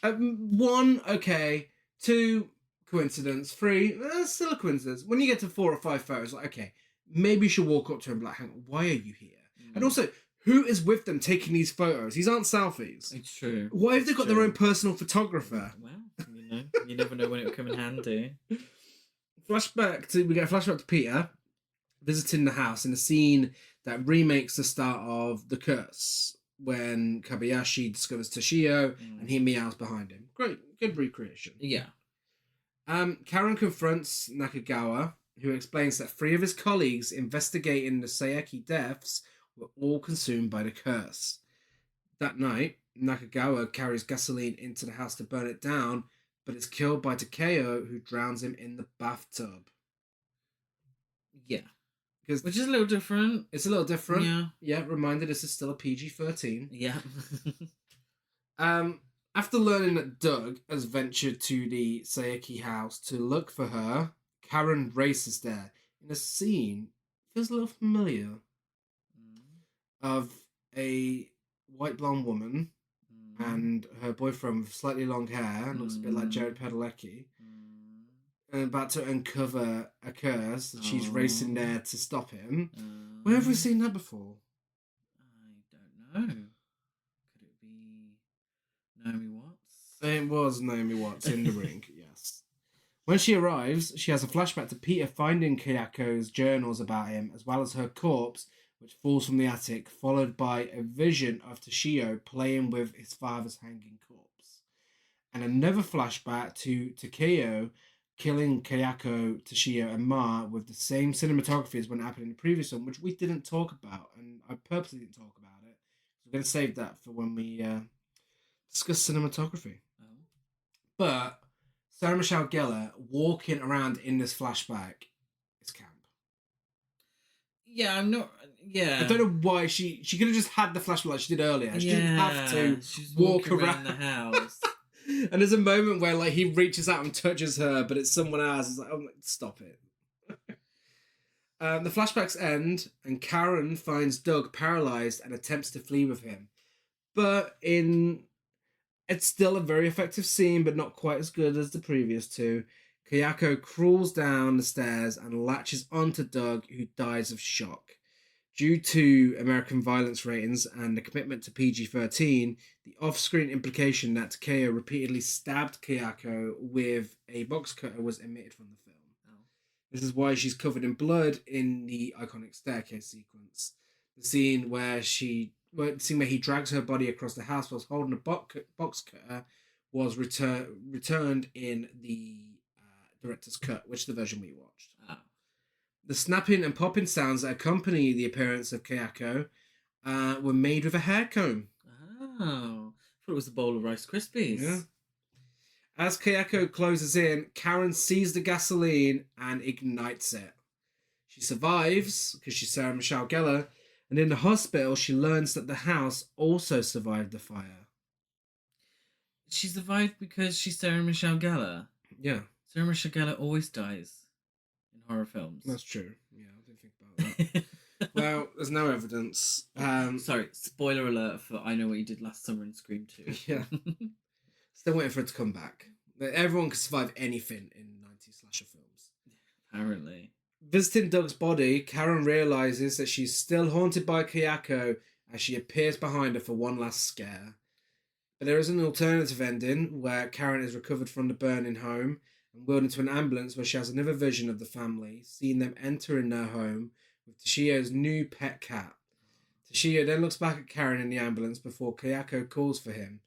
1, okay. 2, coincidence. 3, still a coincidence. When you get to 4 or 5 photos, like, okay, maybe you should walk up to him and be like, hang on, why are you here? And also, who is with them taking these photos? These aren't selfies. It's true. Why have they got their own personal photographer? Well, you never know when it will come in handy. We get a flashback to Peter visiting the house in a scene that remakes the start of The Curse, when Kobayashi discovers Toshio and he meows behind him. Great, good recreation. Yeah. Karen confronts Nakagawa, who explains that 3 of his colleagues investigating the Saeki deaths were all consumed by the curse. That night, Nakagawa carries gasoline into the house to burn it down, but is killed by Takeo, who drowns him in the bathtub. Yeah. Which is a little different. It's a little different. Yeah. Yeah, reminder, this is still a PG-13. Yeah. After learning that Doug has ventured to the Saeki house to look for her, Karen races there in a scene feels a little familiar of a white blonde woman and her boyfriend with slightly long hair, looks a bit like Jared Padalecki, and about to uncover a curse that she's racing there to stop him. Where have we seen that before? I don't know. Could it be Naomi Watts? It was Naomi Watts in the ring, yes. When she arrives, she has a flashback to Peter finding Kayako's journals about him, as well as her corpse, which falls from the attic, followed by a vision of Toshio playing with his father's hanging corpse. And another flashback to Takeo killing Kayako, Toshio, and Ma with the same cinematography as when it happened in the previous one, which we didn't talk about, and I purposely didn't talk about it. We're going to save that for when we discuss cinematography. But Sarah Michelle Gellar walking around in this flashback is camp. Yeah, I'm not. Yeah, I don't know why she could have just had the flashlight like she did earlier. She didn't have to walk around the house. And there's a moment where like he reaches out and touches her, but it's someone else. It's like, oh, stop it. The flashbacks end, and Karen finds Doug paralyzed and attempts to flee with him. But it's still a very effective scene, but not quite as good as the previous two. Kayako crawls down the stairs and latches onto Doug, who dies of shock. Due to American violence ratings and the commitment to PG-13, the off-screen implication that Takeo repeatedly stabbed Kayako with a box cutter was omitted from the film. This is why she's covered in blood in the iconic staircase sequence. The scene where he drags her body across the house whilst holding a box cutter was returned in the director's cut, which is the version we watched. The snapping and popping sounds that accompany the appearance of Kayako were made with a hair comb. Oh, I thought it was a bowl of Rice Krispies. Yeah. As Kayako closes in, Karen sees the gasoline and ignites it. She survives because she's Sarah Michelle Gellar, and in the hospital, she learns that the house also survived the fire. She survived because she's Sarah Michelle Gellar. Yeah. Sarah Michelle Gellar always dies in horror films. That's true. Yeah, I didn't think about that. Well, there's no evidence. Sorry, spoiler alert for I Know What You Did Last Summer in Scream 2. Yeah. Still waiting for it to come back. Everyone can survive anything in 90s slasher films. Apparently. Visiting Doug's body, Karen realizes that she's still haunted by Kayako as she appears behind her for one last scare. But there is an alternative ending where Karen is recovered from the burning home and wheeled into an ambulance where she has another vision of the family, seeing them entering their home with Toshio's new pet cat. Toshio then looks back at Karen in the ambulance before Kayako calls for him.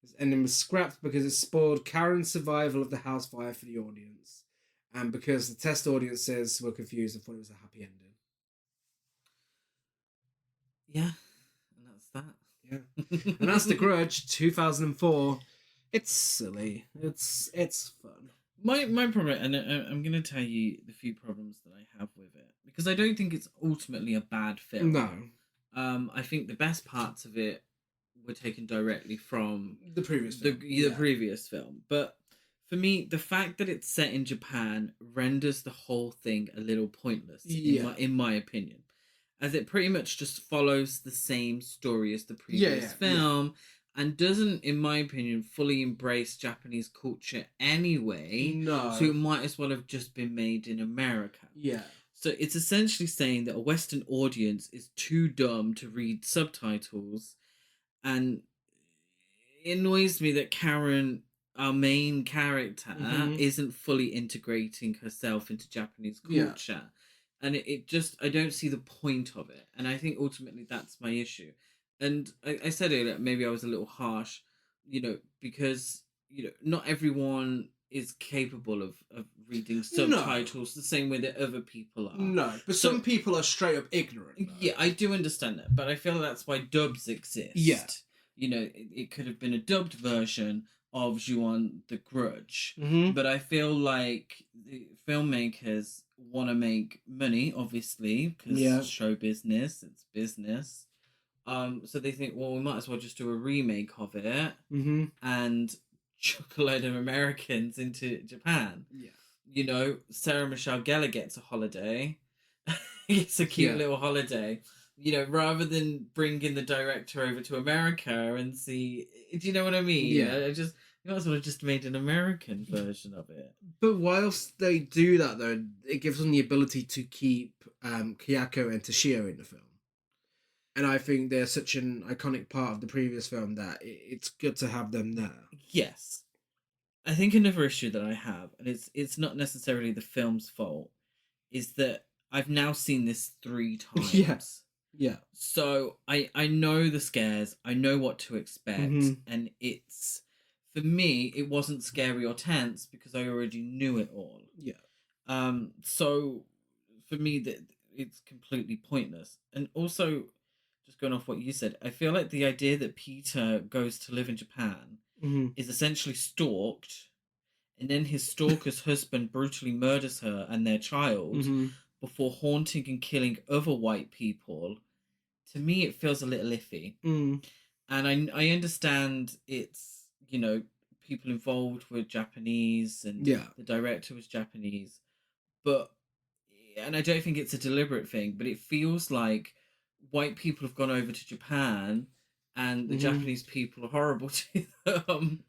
This ending was scrapped because it spoiled Karen's survival of the house fire for the audience, and because the test audiences were confused and thought it was a happy ending. Yeah, and that's that. Yeah, and that's The Grudge, 2004. It's silly. It's fun. My problem, and I'm going to tell you the few problems that I have with it, because I don't think it's ultimately a bad film. No. I think the best parts of it were taken directly from the previous film. The previous film. But for me, the fact that it's set in Japan renders the whole thing a little pointless, in my opinion, as it pretty much just follows the same story as the previous film. And doesn't, in my opinion, fully embrace Japanese culture anyway. No. So it might as well have just been made in America. Yeah. So it's essentially saying that a Western audience is too dumb to read subtitles. And it annoys me that Karen, our main character, isn't fully integrating herself into Japanese culture. Yeah. And it just, I don't see the point of it. And I think ultimately that's my issue. And I said earlier, maybe I was a little harsh, because, not everyone is capable of reading subtitles the same way that other people are. No, but some people are straight up ignorant. Though. Yeah, I do understand that, but I feel that's why dubs exist. Yeah. It could have been a dubbed version of Ju-on the Grudge, but I feel like the filmmakers want to make money, obviously, because it's show business, it's business. So they think, well, we might as well just do a remake of it and chuck a load of Americans into Japan. Yeah. Sarah Michelle Gellar gets a holiday. It's a cute little holiday. Rather than bringing the director over to America and see... Do you know what I mean? Yeah. You might as well have just made an American version of it. But whilst they do that, though, it gives them the ability to keep Kayako and Toshio in the film. And I think they're such an iconic part of the previous film that it's good to have them there. Yes. I think another issue that I have, and it's not necessarily the film's fault, is that I've now seen this 3 times. Yes. Yeah. So I know the scares, I know what to expect, and it's, for me, it wasn't scary or tense because I already knew it all. Yeah. So for me, it's completely pointless. And also, just going off what you said, I feel like the idea that Peter goes to live in Japan is essentially stalked, and then his stalker's husband brutally murders her and their child before haunting and killing other white people. To me, it feels a little iffy. And I understand it's, people involved were Japanese and the director was Japanese, and I don't think it's a deliberate thing, but it feels like white people have gone over to Japan and the Japanese people are horrible to them.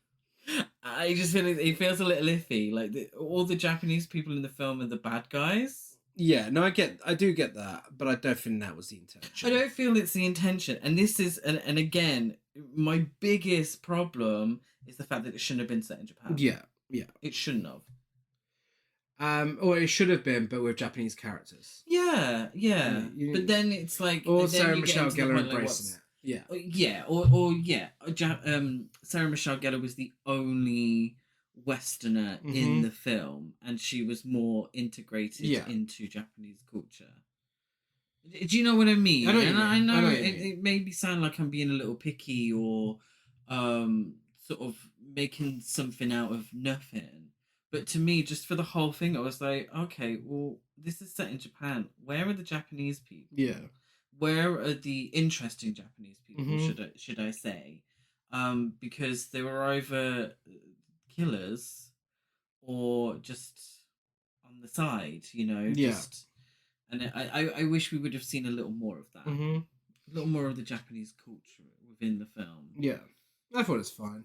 I just feel it feels a little iffy. Like all the Japanese people in the film are the bad guys. Yeah, no, I do get that, but I don't think that was the intention. I don't feel it's the intention. And this is, and again, my biggest problem is the fact that it shouldn't have been set in Japan. Yeah. It shouldn't have. Or it should have been, but with Japanese characters. Yeah. But then it's like... Or Sarah Michelle Gellar embracing it. Yeah. Sarah Michelle Gellar was the only Westerner in the film, and she was more integrated into Japanese culture. Do you know what I mean? I know it may sound like I'm being a little picky or sort of making something out of nothing. But to me, just for the whole thing, I was like, okay, well, this is set in Japan. Where are the Japanese people? Yeah. Where are the interesting Japanese people? Mm-hmm. Should I say? Because they were either killers or just on the side, Yeah. just. And I wish we would have seen a little more of that. Mm-hmm. A little more of the Japanese culture within the film. Yeah. I thought it's fine.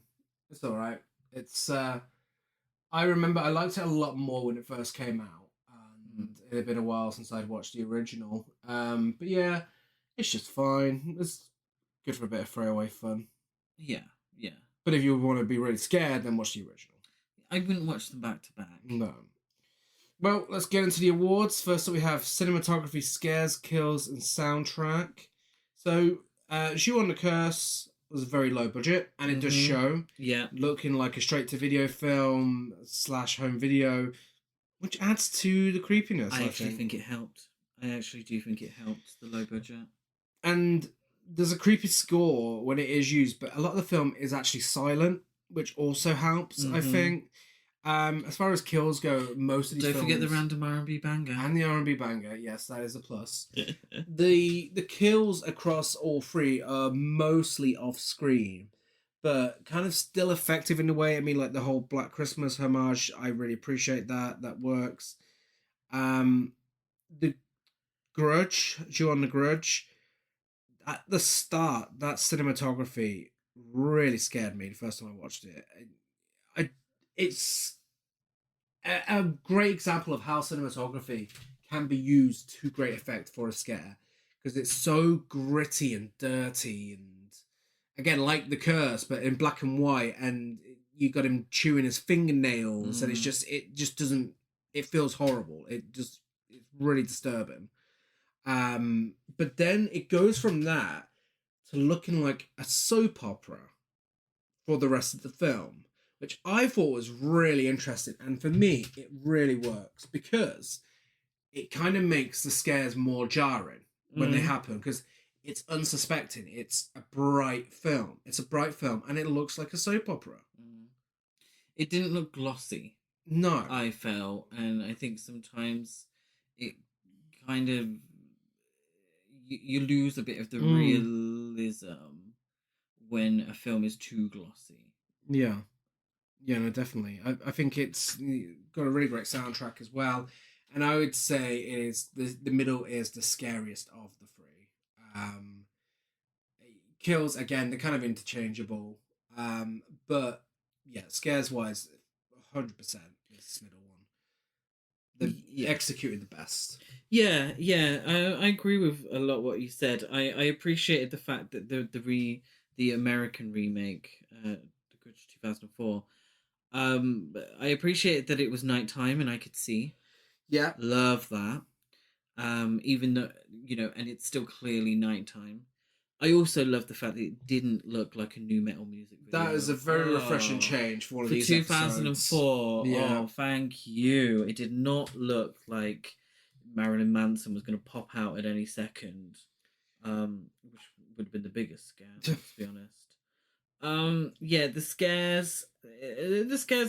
It's all right. It's I remember I liked it a lot more when it first came out, and it had been a while since I'd watched the original. But yeah, it's just fine. It's good for a bit of throwaway fun. Yeah. But if you want to be really scared, then watch the original. I wouldn't watch them back to back. No. Well, let's get into the awards. First up, we have cinematography, scares, kills, and soundtrack. So, Ju-On the Curse was a very low budget, and it does show. Yeah. Looking like a straight-to-video film / home video, which adds to the creepiness, I actually think it helped. I actually do think it helped, the low budget. And there's a creepy score when it is used, but a lot of the film is actually silent, which also helps, I think. As far as kills go, most of these films... Don't forget the random R&B banger. And the R&B banger, yes, that is a plus. The kills across all three are mostly off-screen, but kind of still effective in a way. I mean, like the whole Black Christmas homage, I really appreciate that. That works. The Grudge, Ju-On the Grudge, at the start, that cinematography really scared me the first time I watched it. It's a great example of how cinematography can be used to great effect for a scare, because it's so gritty and dirty, and again, like The Curse, but in black and white, and you got him chewing his fingernails, and it just doesn't, it feels horrible. It's really disturbing. But then it goes from that to looking like a soap opera for the rest of the film, which I thought was really interesting. And for me, it really works because it kind of makes the scares more jarring when they happen, because it's unsuspecting. It's a bright film. And it looks like a soap opera. It didn't look glossy. No. I felt, and I think sometimes it kind of... You lose a bit of the realism when a film is too glossy. Yeah. Yeah, no, definitely. I think it's got a really great soundtrack as well. And I would say it is the middle is the scariest of the three. Kills, again, they're kind of interchangeable. But yeah, scares wise, 100% is this middle one. They executed the best. Yeah, I agree with a lot what you said. I appreciated the fact that the American remake, The Grudge 2004, I appreciated that it was nighttime and I could see. Yeah. Love that. Even though, and it's still clearly nighttime. I also love the fact that it didn't look like a new metal music video. That is a very refreshing change for one of these 2004. Yeah. Oh, thank you. It did not look like Marilyn Manson was going to pop out at any second, which would have been the biggest scare, to be honest. Yeah, the scares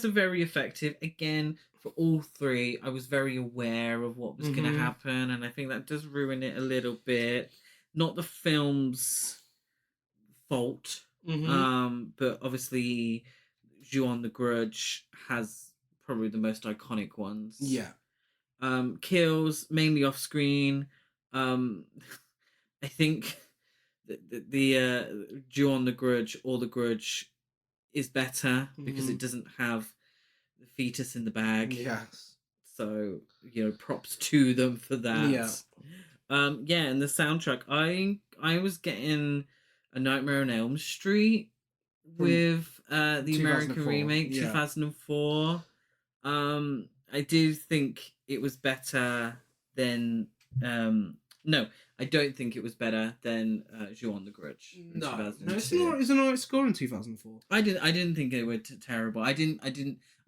are very effective. Again, for all three, I was very aware of what was going to happen, and I think that does ruin it a little bit. Not the film's fault, but obviously Ju-On the Grudge has probably the most iconic ones. Yeah. Kills mainly off screen. I think the Ju-On the Grudge or the Grudge is better because it doesn't have the fetus in the bag. Yes. So props to them for that. Yeah. And the soundtrack, I was getting A Nightmare on Elm Street with the American remake 2004. I do think it was better than no, I don't think it was better than Ju-On the Grudge. No, it's an alright score in 2004. I didn't think they were terrible. I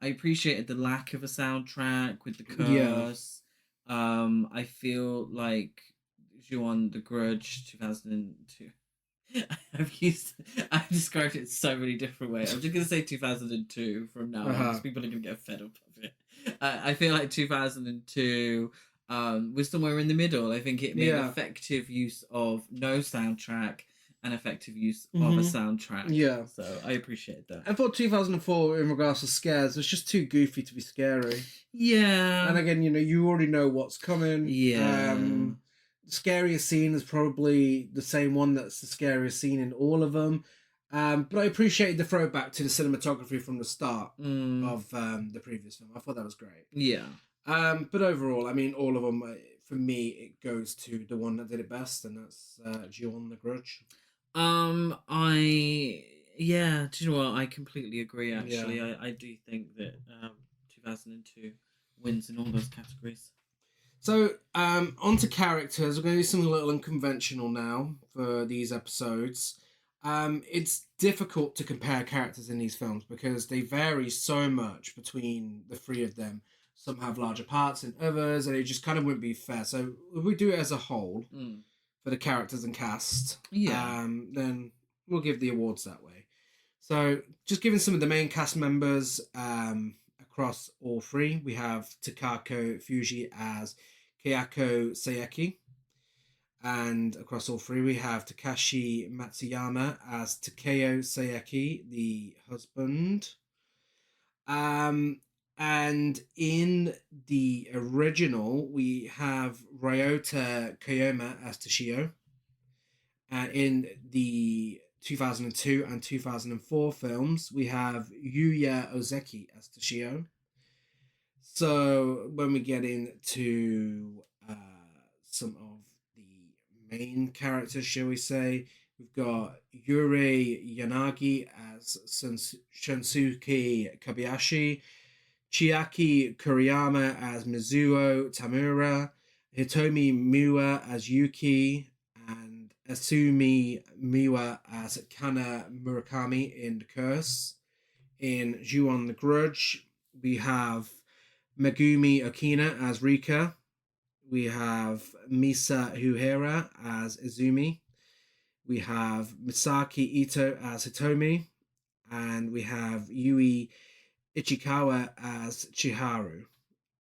appreciated the lack of a soundtrack with the curse. I feel like Ju-On the Grudge 2002. I've described it so many different ways. I'm just going to say 2002 from now on, because people are going to get fed up of it. I feel like 2002 was somewhere in the middle. I think it made effective use of no soundtrack and effective use of a soundtrack. Yeah. So I appreciate that. I thought 2004, in regards to scares, was just too goofy to be scary. Yeah. And again, you already know what's coming. Yeah. The scariest scene is probably the same one that's the scariest scene in all of them. But I appreciated the throwback to the cinematography from the start of the previous film. I thought that was great. Yeah. But overall, I mean, all of them, for me, it goes to the one that did it best, and that's Ju-on the Grudge. Do you know what? I completely agree, actually. Yeah. I do think that 2002 wins in all those categories. So, on to characters. We're going to do something a little unconventional now for these episodes. It's difficult to compare characters in these films because they vary so much between the three of them. Some have larger parts than others, and it just kind of wouldn't be fair. So, if we do it as a whole for the characters and cast, then we'll give the awards that way. So, just giving some of the main cast members across all three, we have Takako Fuji as Kayako Sayeki. And across all three, we have Takashi Matsuyama as Takeo Sayeki, the husband. And in the original, we have Ryota Koyama as Toshio. And in the 2002 and 2004 films, we have Yuya Ozeki as Toshio. So when we get into some of the main characters, shall we say, we've got Yurei Yanagi as Shunsuke Kobayashi, Chiaki Kuriyama as Mizuo Tamura, Hitomi Miwa as Yuki, and Asumi Miwa as Kana Murakami in The Curse. In Ju-on the Grudge, we have Megumi Okina as Rika. We have Misa Huhira as Izumi. We have Misaki Ito as Hitomi. And we have Yui Ichikawa as Chiharu.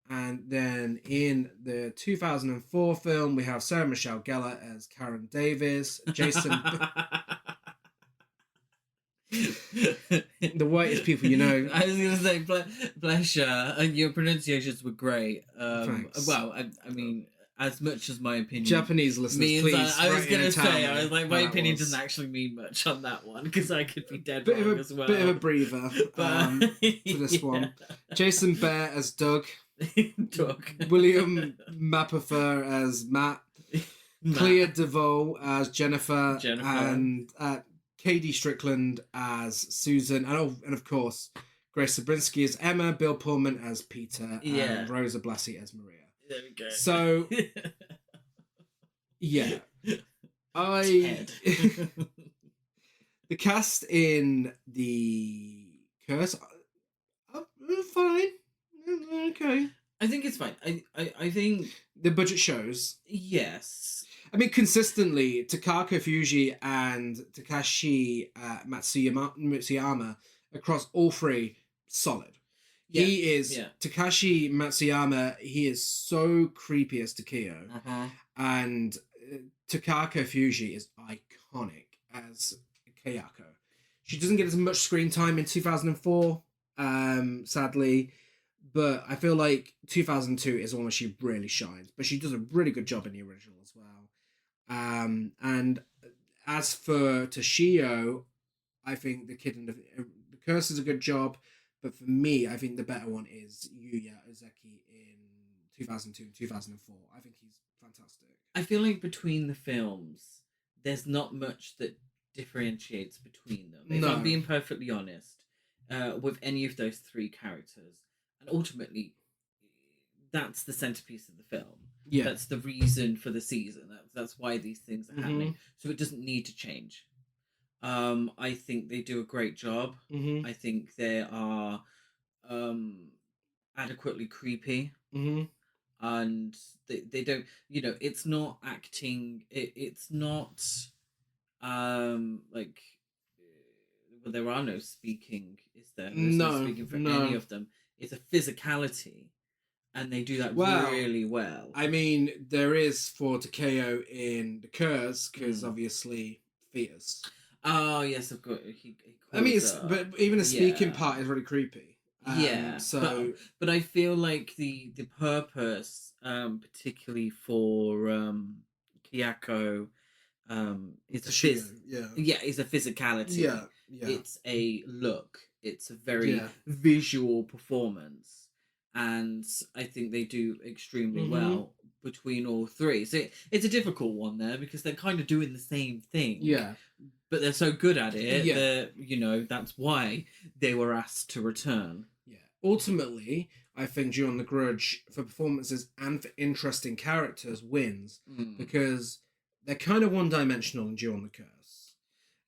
And then in the 2004 film, we have Sarah Michelle Gellar as Karen Davis, Jason... the whitest people you know. I was going to say, bless you, and your pronunciations were great. Thanks. Well, I mean, as much as my opinion... Japanese listeners, means, please. I was going to say, I was like, my opinion doesn't actually mean much on that one, because I could be dead bit wrong as well. Bit of a breather for this one. Jason Bear as Doug. William Mapother as Matt. Clea DeVoe as Jennifer. And Katie Strickland as Susan. And of course, Grace Zabriskie as Emma. Bill Pullman as Peter. And Rosa Blassie as Maria. There we go. So, yeah. The cast in The Curse, fine. Okay. I think it's fine. I think... The budget shows. Yes. I mean, consistently, Takako Fuji and Takashi Matsuyama across all three, solid. Yeah. He is... Yeah. Takashi Matsuyama, he is so creepy as Takeo. And Takako Fuji is iconic as Kayako. She doesn't get as much screen time in 2004, sadly. But I feel like 2002 is one where she really shines. But she does a really good job in the original as well. And as for Toshio, I think The Kid in the Curse is a good job. But for me, I think the better one is Yuya Ozeki in 2002 and 2004. I think he's fantastic. I feel like between the films, there's not much that differentiates between them. If I'm being perfectly honest, with any of those three characters. And ultimately, that's the centerpiece of the film. Yeah. That's the reason for the season. That's why these things are happening. So it doesn't need to change. I think they do a great job. I think they are adequately creepy. And they don't, it's not acting, it's not Like, well, there are no speaking, is there? There's No, speaking for no. any of them. It's a physicality, and they do that Well, really well. I mean, there is for Takeo in The Curse, because obviously fetus. Oh yes, of course. I mean, but even the speaking part is really creepy. Yeah, so but I feel like the purpose, particularly for Kiyako, it's is a physicality. Yeah. It's a look. It's a very visual performance, and I think they do extremely well between all three. So it's a difficult one there because they're kind of doing the same thing. Yeah. But they're so good at it that, that's why they were asked to return. Yeah. Ultimately, I think During the Grudge, for performances and for interesting characters, wins because they're kind of one-dimensional in During the Curse.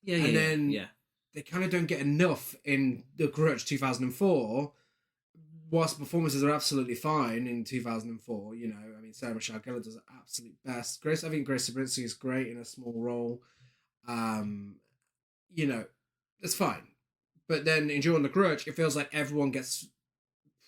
Yeah. They kind of don't get enough in The Grudge 2004. Whilst performances are absolutely fine in 2004, I mean, Sarah Michelle Gellar does her absolute best. I think Grace Zabriskie is great in a small role. It's fine. But then in During the Grudge, it feels like everyone gets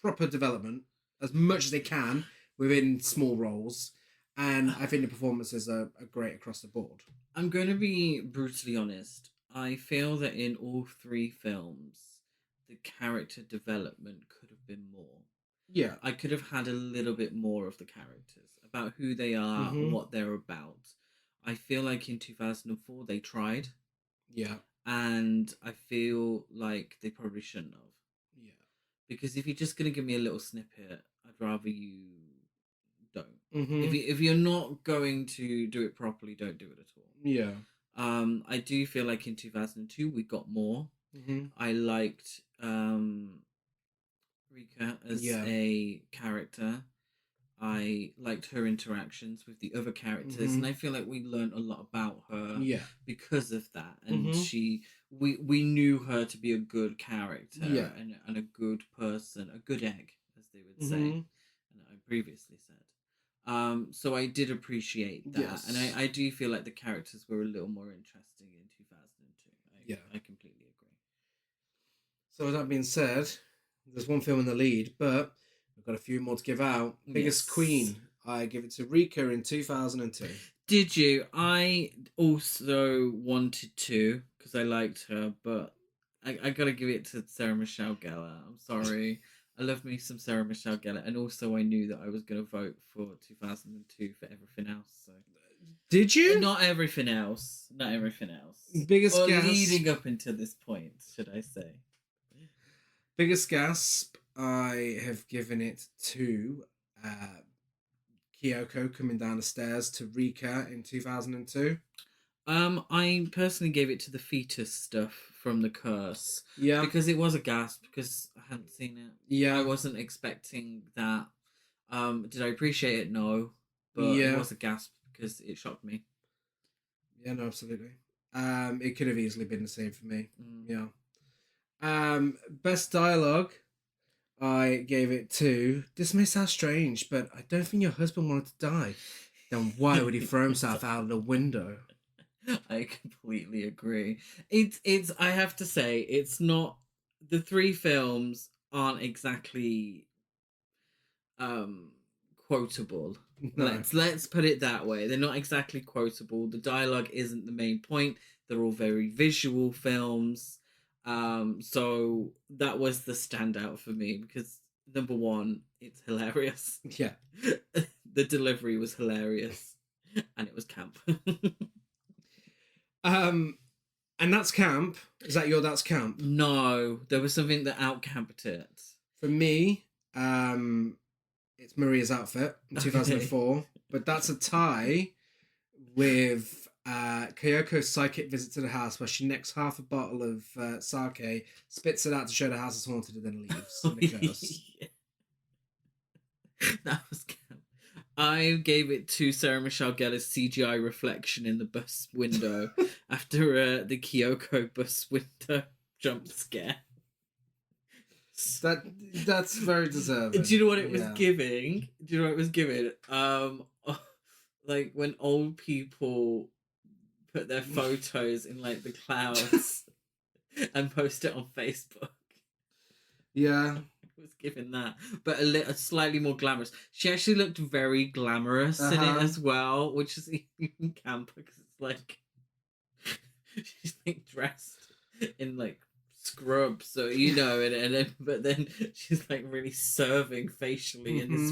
proper development as much as they can within small roles. And I think the performances are great across the board. I'm going to be brutally honest. I feel that in all three films, the character development could have been more. Yeah. I could have had a little bit more of the characters, about who they are, what they're about. I feel like in 2004, they tried. Yeah. And I feel like they probably shouldn't have. Yeah. Because if you're just going to give me a little snippet, I'd rather you don't. If you're not going to do it properly, don't do it at all. Yeah. I do feel like in 2002 we got more. I liked Rika as a character. I liked her interactions with the other characters, and I feel like we learned a lot about her because of that. And we knew her to be a good character and a good person, a good egg, as they would say, and I previously said. So I did appreciate that, and I do feel like the characters were a little more interesting in 2002. I completely agree. So with that being said, there's one film in the lead, but we've got a few more to give out. Biggest Queen, I give it to Rika in 2002. Did you? I also wanted to, because I liked her, but I got to give it to Sarah Michelle Gellar. I'm sorry. I love me some Sarah Michelle Gellar, and also I knew that I was going to vote for 2002 for everything else. So. Did you? Not everything else. Not everything else. Biggest gasp. Leading up until this point, should I say. Biggest gasp, I have given it to Kyoko coming down the stairs to Rika in 2002. I personally gave it to the fetus stuff from The Curse. Yeah. Because it was a gasp, because I hadn't seen it. Yeah. I wasn't expecting that. Did I appreciate it? No. But it was a gasp because it shocked me. Yeah, no, absolutely. It could have easily been the same for me. Yeah. Best dialogue, I gave it to, this may sound strange, but I don't think your husband wanted to die. Then why would he throw himself out of the window? I completely agree. It's I have to say, it's not, the three films aren't exactly quotable. No. Let's put it that way. They're not exactly quotable. The dialogue isn't the main point. They're all very visual films. So that was the standout for me because number one, it's hilarious. Yeah. The delivery was hilarious and it was camp. And that's camp. Is that your that's camp? No, there was something that out-camped it. For me, it's Maria's outfit in 2004, but that's a tie with Kyoko's psychic visit to the house where she nicks half a bottle of sake, spits it out to show the house is haunted, and then leaves. In the curse. That was camp. I gave it to Sarah Michelle Gellar's CGI reflection in the bus window after the Kyoko bus window jump scare. That's very deserving. Do you know what it was giving? Like when old people put their photos in like the clouds and post it on Facebook. Yeah. Was given that, but a slightly more glamorous. She actually looked very glamorous in it as well, which is even camp because it's like she's like dressed in like scrubs, so but then she's like really serving facially in this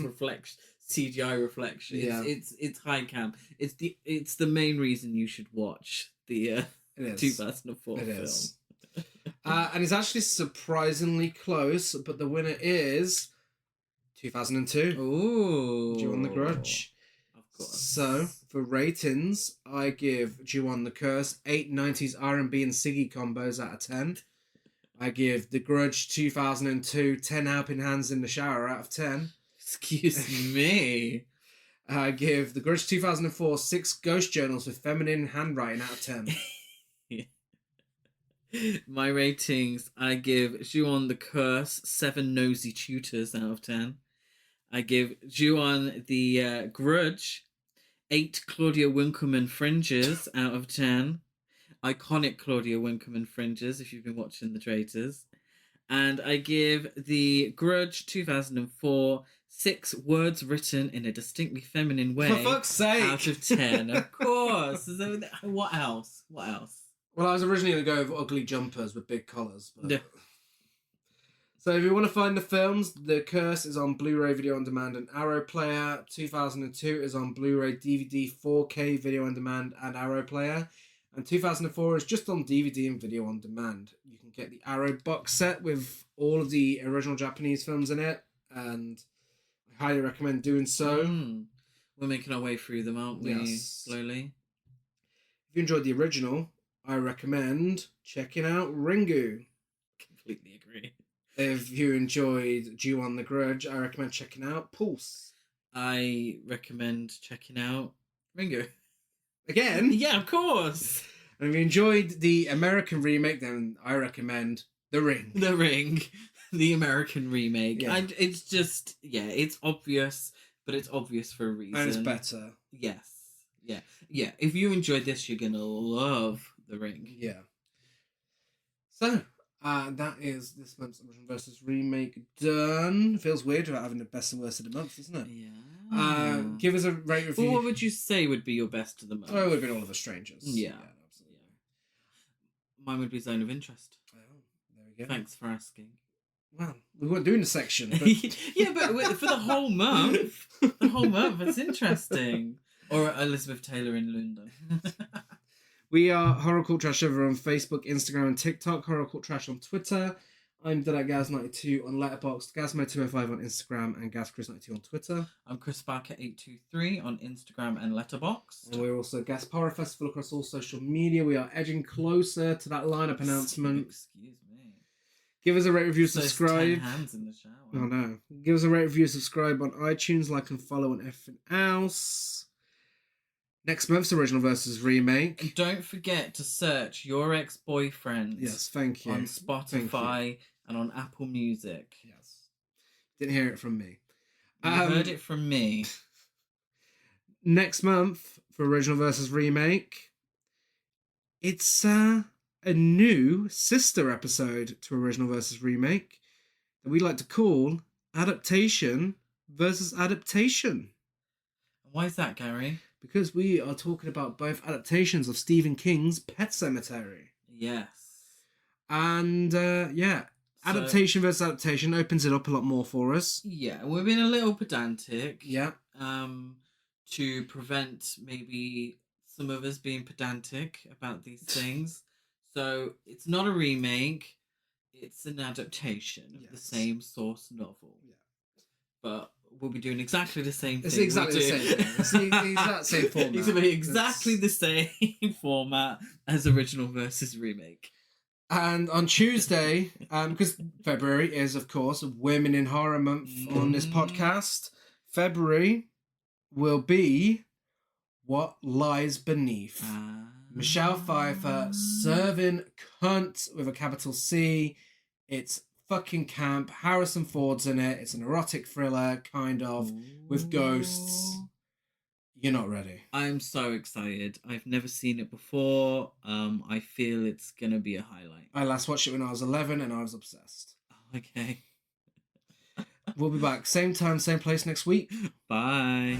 CGI reflection. Yeah. It's high camp. It's the main reason you should watch the 2004 film. Is. And it's actually surprisingly close, but the winner is 2002. Ooh. Ju-on the Grudge. Of course. So, for ratings, I give Ju-on the Curse 8 90s R&B and Siggy combos out of 10. I give The Grudge 2002 10 helping hands in the shower out of 10. Excuse me. I give The Grudge 2004 6 ghost journals with feminine handwriting out of 10. My ratings, I give Ju-on the Curse 7 nosy tutors out of 10. I give Ju-on the Grudge 8 Claudia Winkleman fringes out of 10. Iconic Claudia Winkleman fringes, if you've been watching The Traitors. And I give the Grudge 2004 6 words written in a distinctly feminine way. For fuck's sake! Out of 10, of course. What else? Well, I was originally going to go with ugly jumpers with big collars. But... Yeah. So if you want to find the films, The Curse is on Blu-ray Video On Demand and Arrow Player. 2002 is on Blu-ray, DVD, 4K Video On Demand and Arrow Player. And 2004 is just on DVD and Video On Demand. You can get the Arrow box set with all of the original Japanese films in it. And I highly recommend doing so. We're making our way through them, aren't we? Yes. Slowly. If you enjoyed the original, I recommend checking out Ringu. Completely agree. If you enjoyed Ju-on the Grudge, I recommend checking out Pulse. I recommend checking out Ringu. Again? Yeah, of course. And if you enjoyed the American remake, then I recommend The Ring. The Ring. The American remake. Yeah. It's just, it's obvious, but it's obvious for a reason. And it's better. Yes. Yeah. If you enjoyed this, you're going to love The Ring. Yeah. So, that is this month's original versus remake done. Feels weird about having the best and worst of the month, doesn't it? Yeah. Give us a rate review. Well, what would you say would be your best of the month? Oh, it would have been All of Us Strangers. Yeah. Absolutely. Mine would be Zone of Interest. Oh, there we go. Thanks for asking. Well, we weren't doing the section. But... yeah, but for the whole month. The whole month, it's interesting. Or Elizabeth Taylor in London. We are Horror Cult Trash over on Facebook, Instagram, and TikTok. Horror Cult Trash on Twitter. I'm Gaz92 on Letterboxd, Gazmo205 on Instagram, and GazChris92 on Twitter. I'm Chris Barker823 on Instagram and Letterboxd. And we're also Gas Horror Festival across all social media. We are edging closer to that lineup announcement. Excuse me. Give us a rate, review, subscribe. 10 hands in the shower. Oh no. Give us a rate, review, subscribe on iTunes, like and follow and everything else. Next month's original versus remake. And don't forget to search Your Ex-Boyfriend. Yes, thank you. On Spotify and on Apple Music. Yes. Didn't hear it from me. You heard it from me. Next month for original versus remake, it's a new sister episode to original versus remake that we like to call Adaptation versus Adaptation. Why is that, Gary? Because we are talking about both adaptations of Stephen King's Pet Sematary. Yes. And, Adaptation versus Adaptation opens it up a lot more for us. Yeah, we've been a little pedantic. Yeah. To prevent maybe some of us being pedantic about these things. So it's not a remake, it's an adaptation of the same source novel. Yeah. But we'll be doing exactly the same thing. It's exactly the same thing. It's the exact same format. It's going to be exactly the same format as original versus remake. And on Tuesday, because February is, of course, Women in Horror Month on this podcast, February will be What Lies Beneath. Michelle Pfeiffer serving cunt with a capital C. It's fucking camp. Harrison Ford's in it. It's an erotic thriller, kind of, with ghosts. You're not ready. I'm so excited. I've never seen it before. I feel it's going to be a highlight. I last watched it when I was 11 and I was obsessed. Okay. We'll be back same time, same place next week. Bye.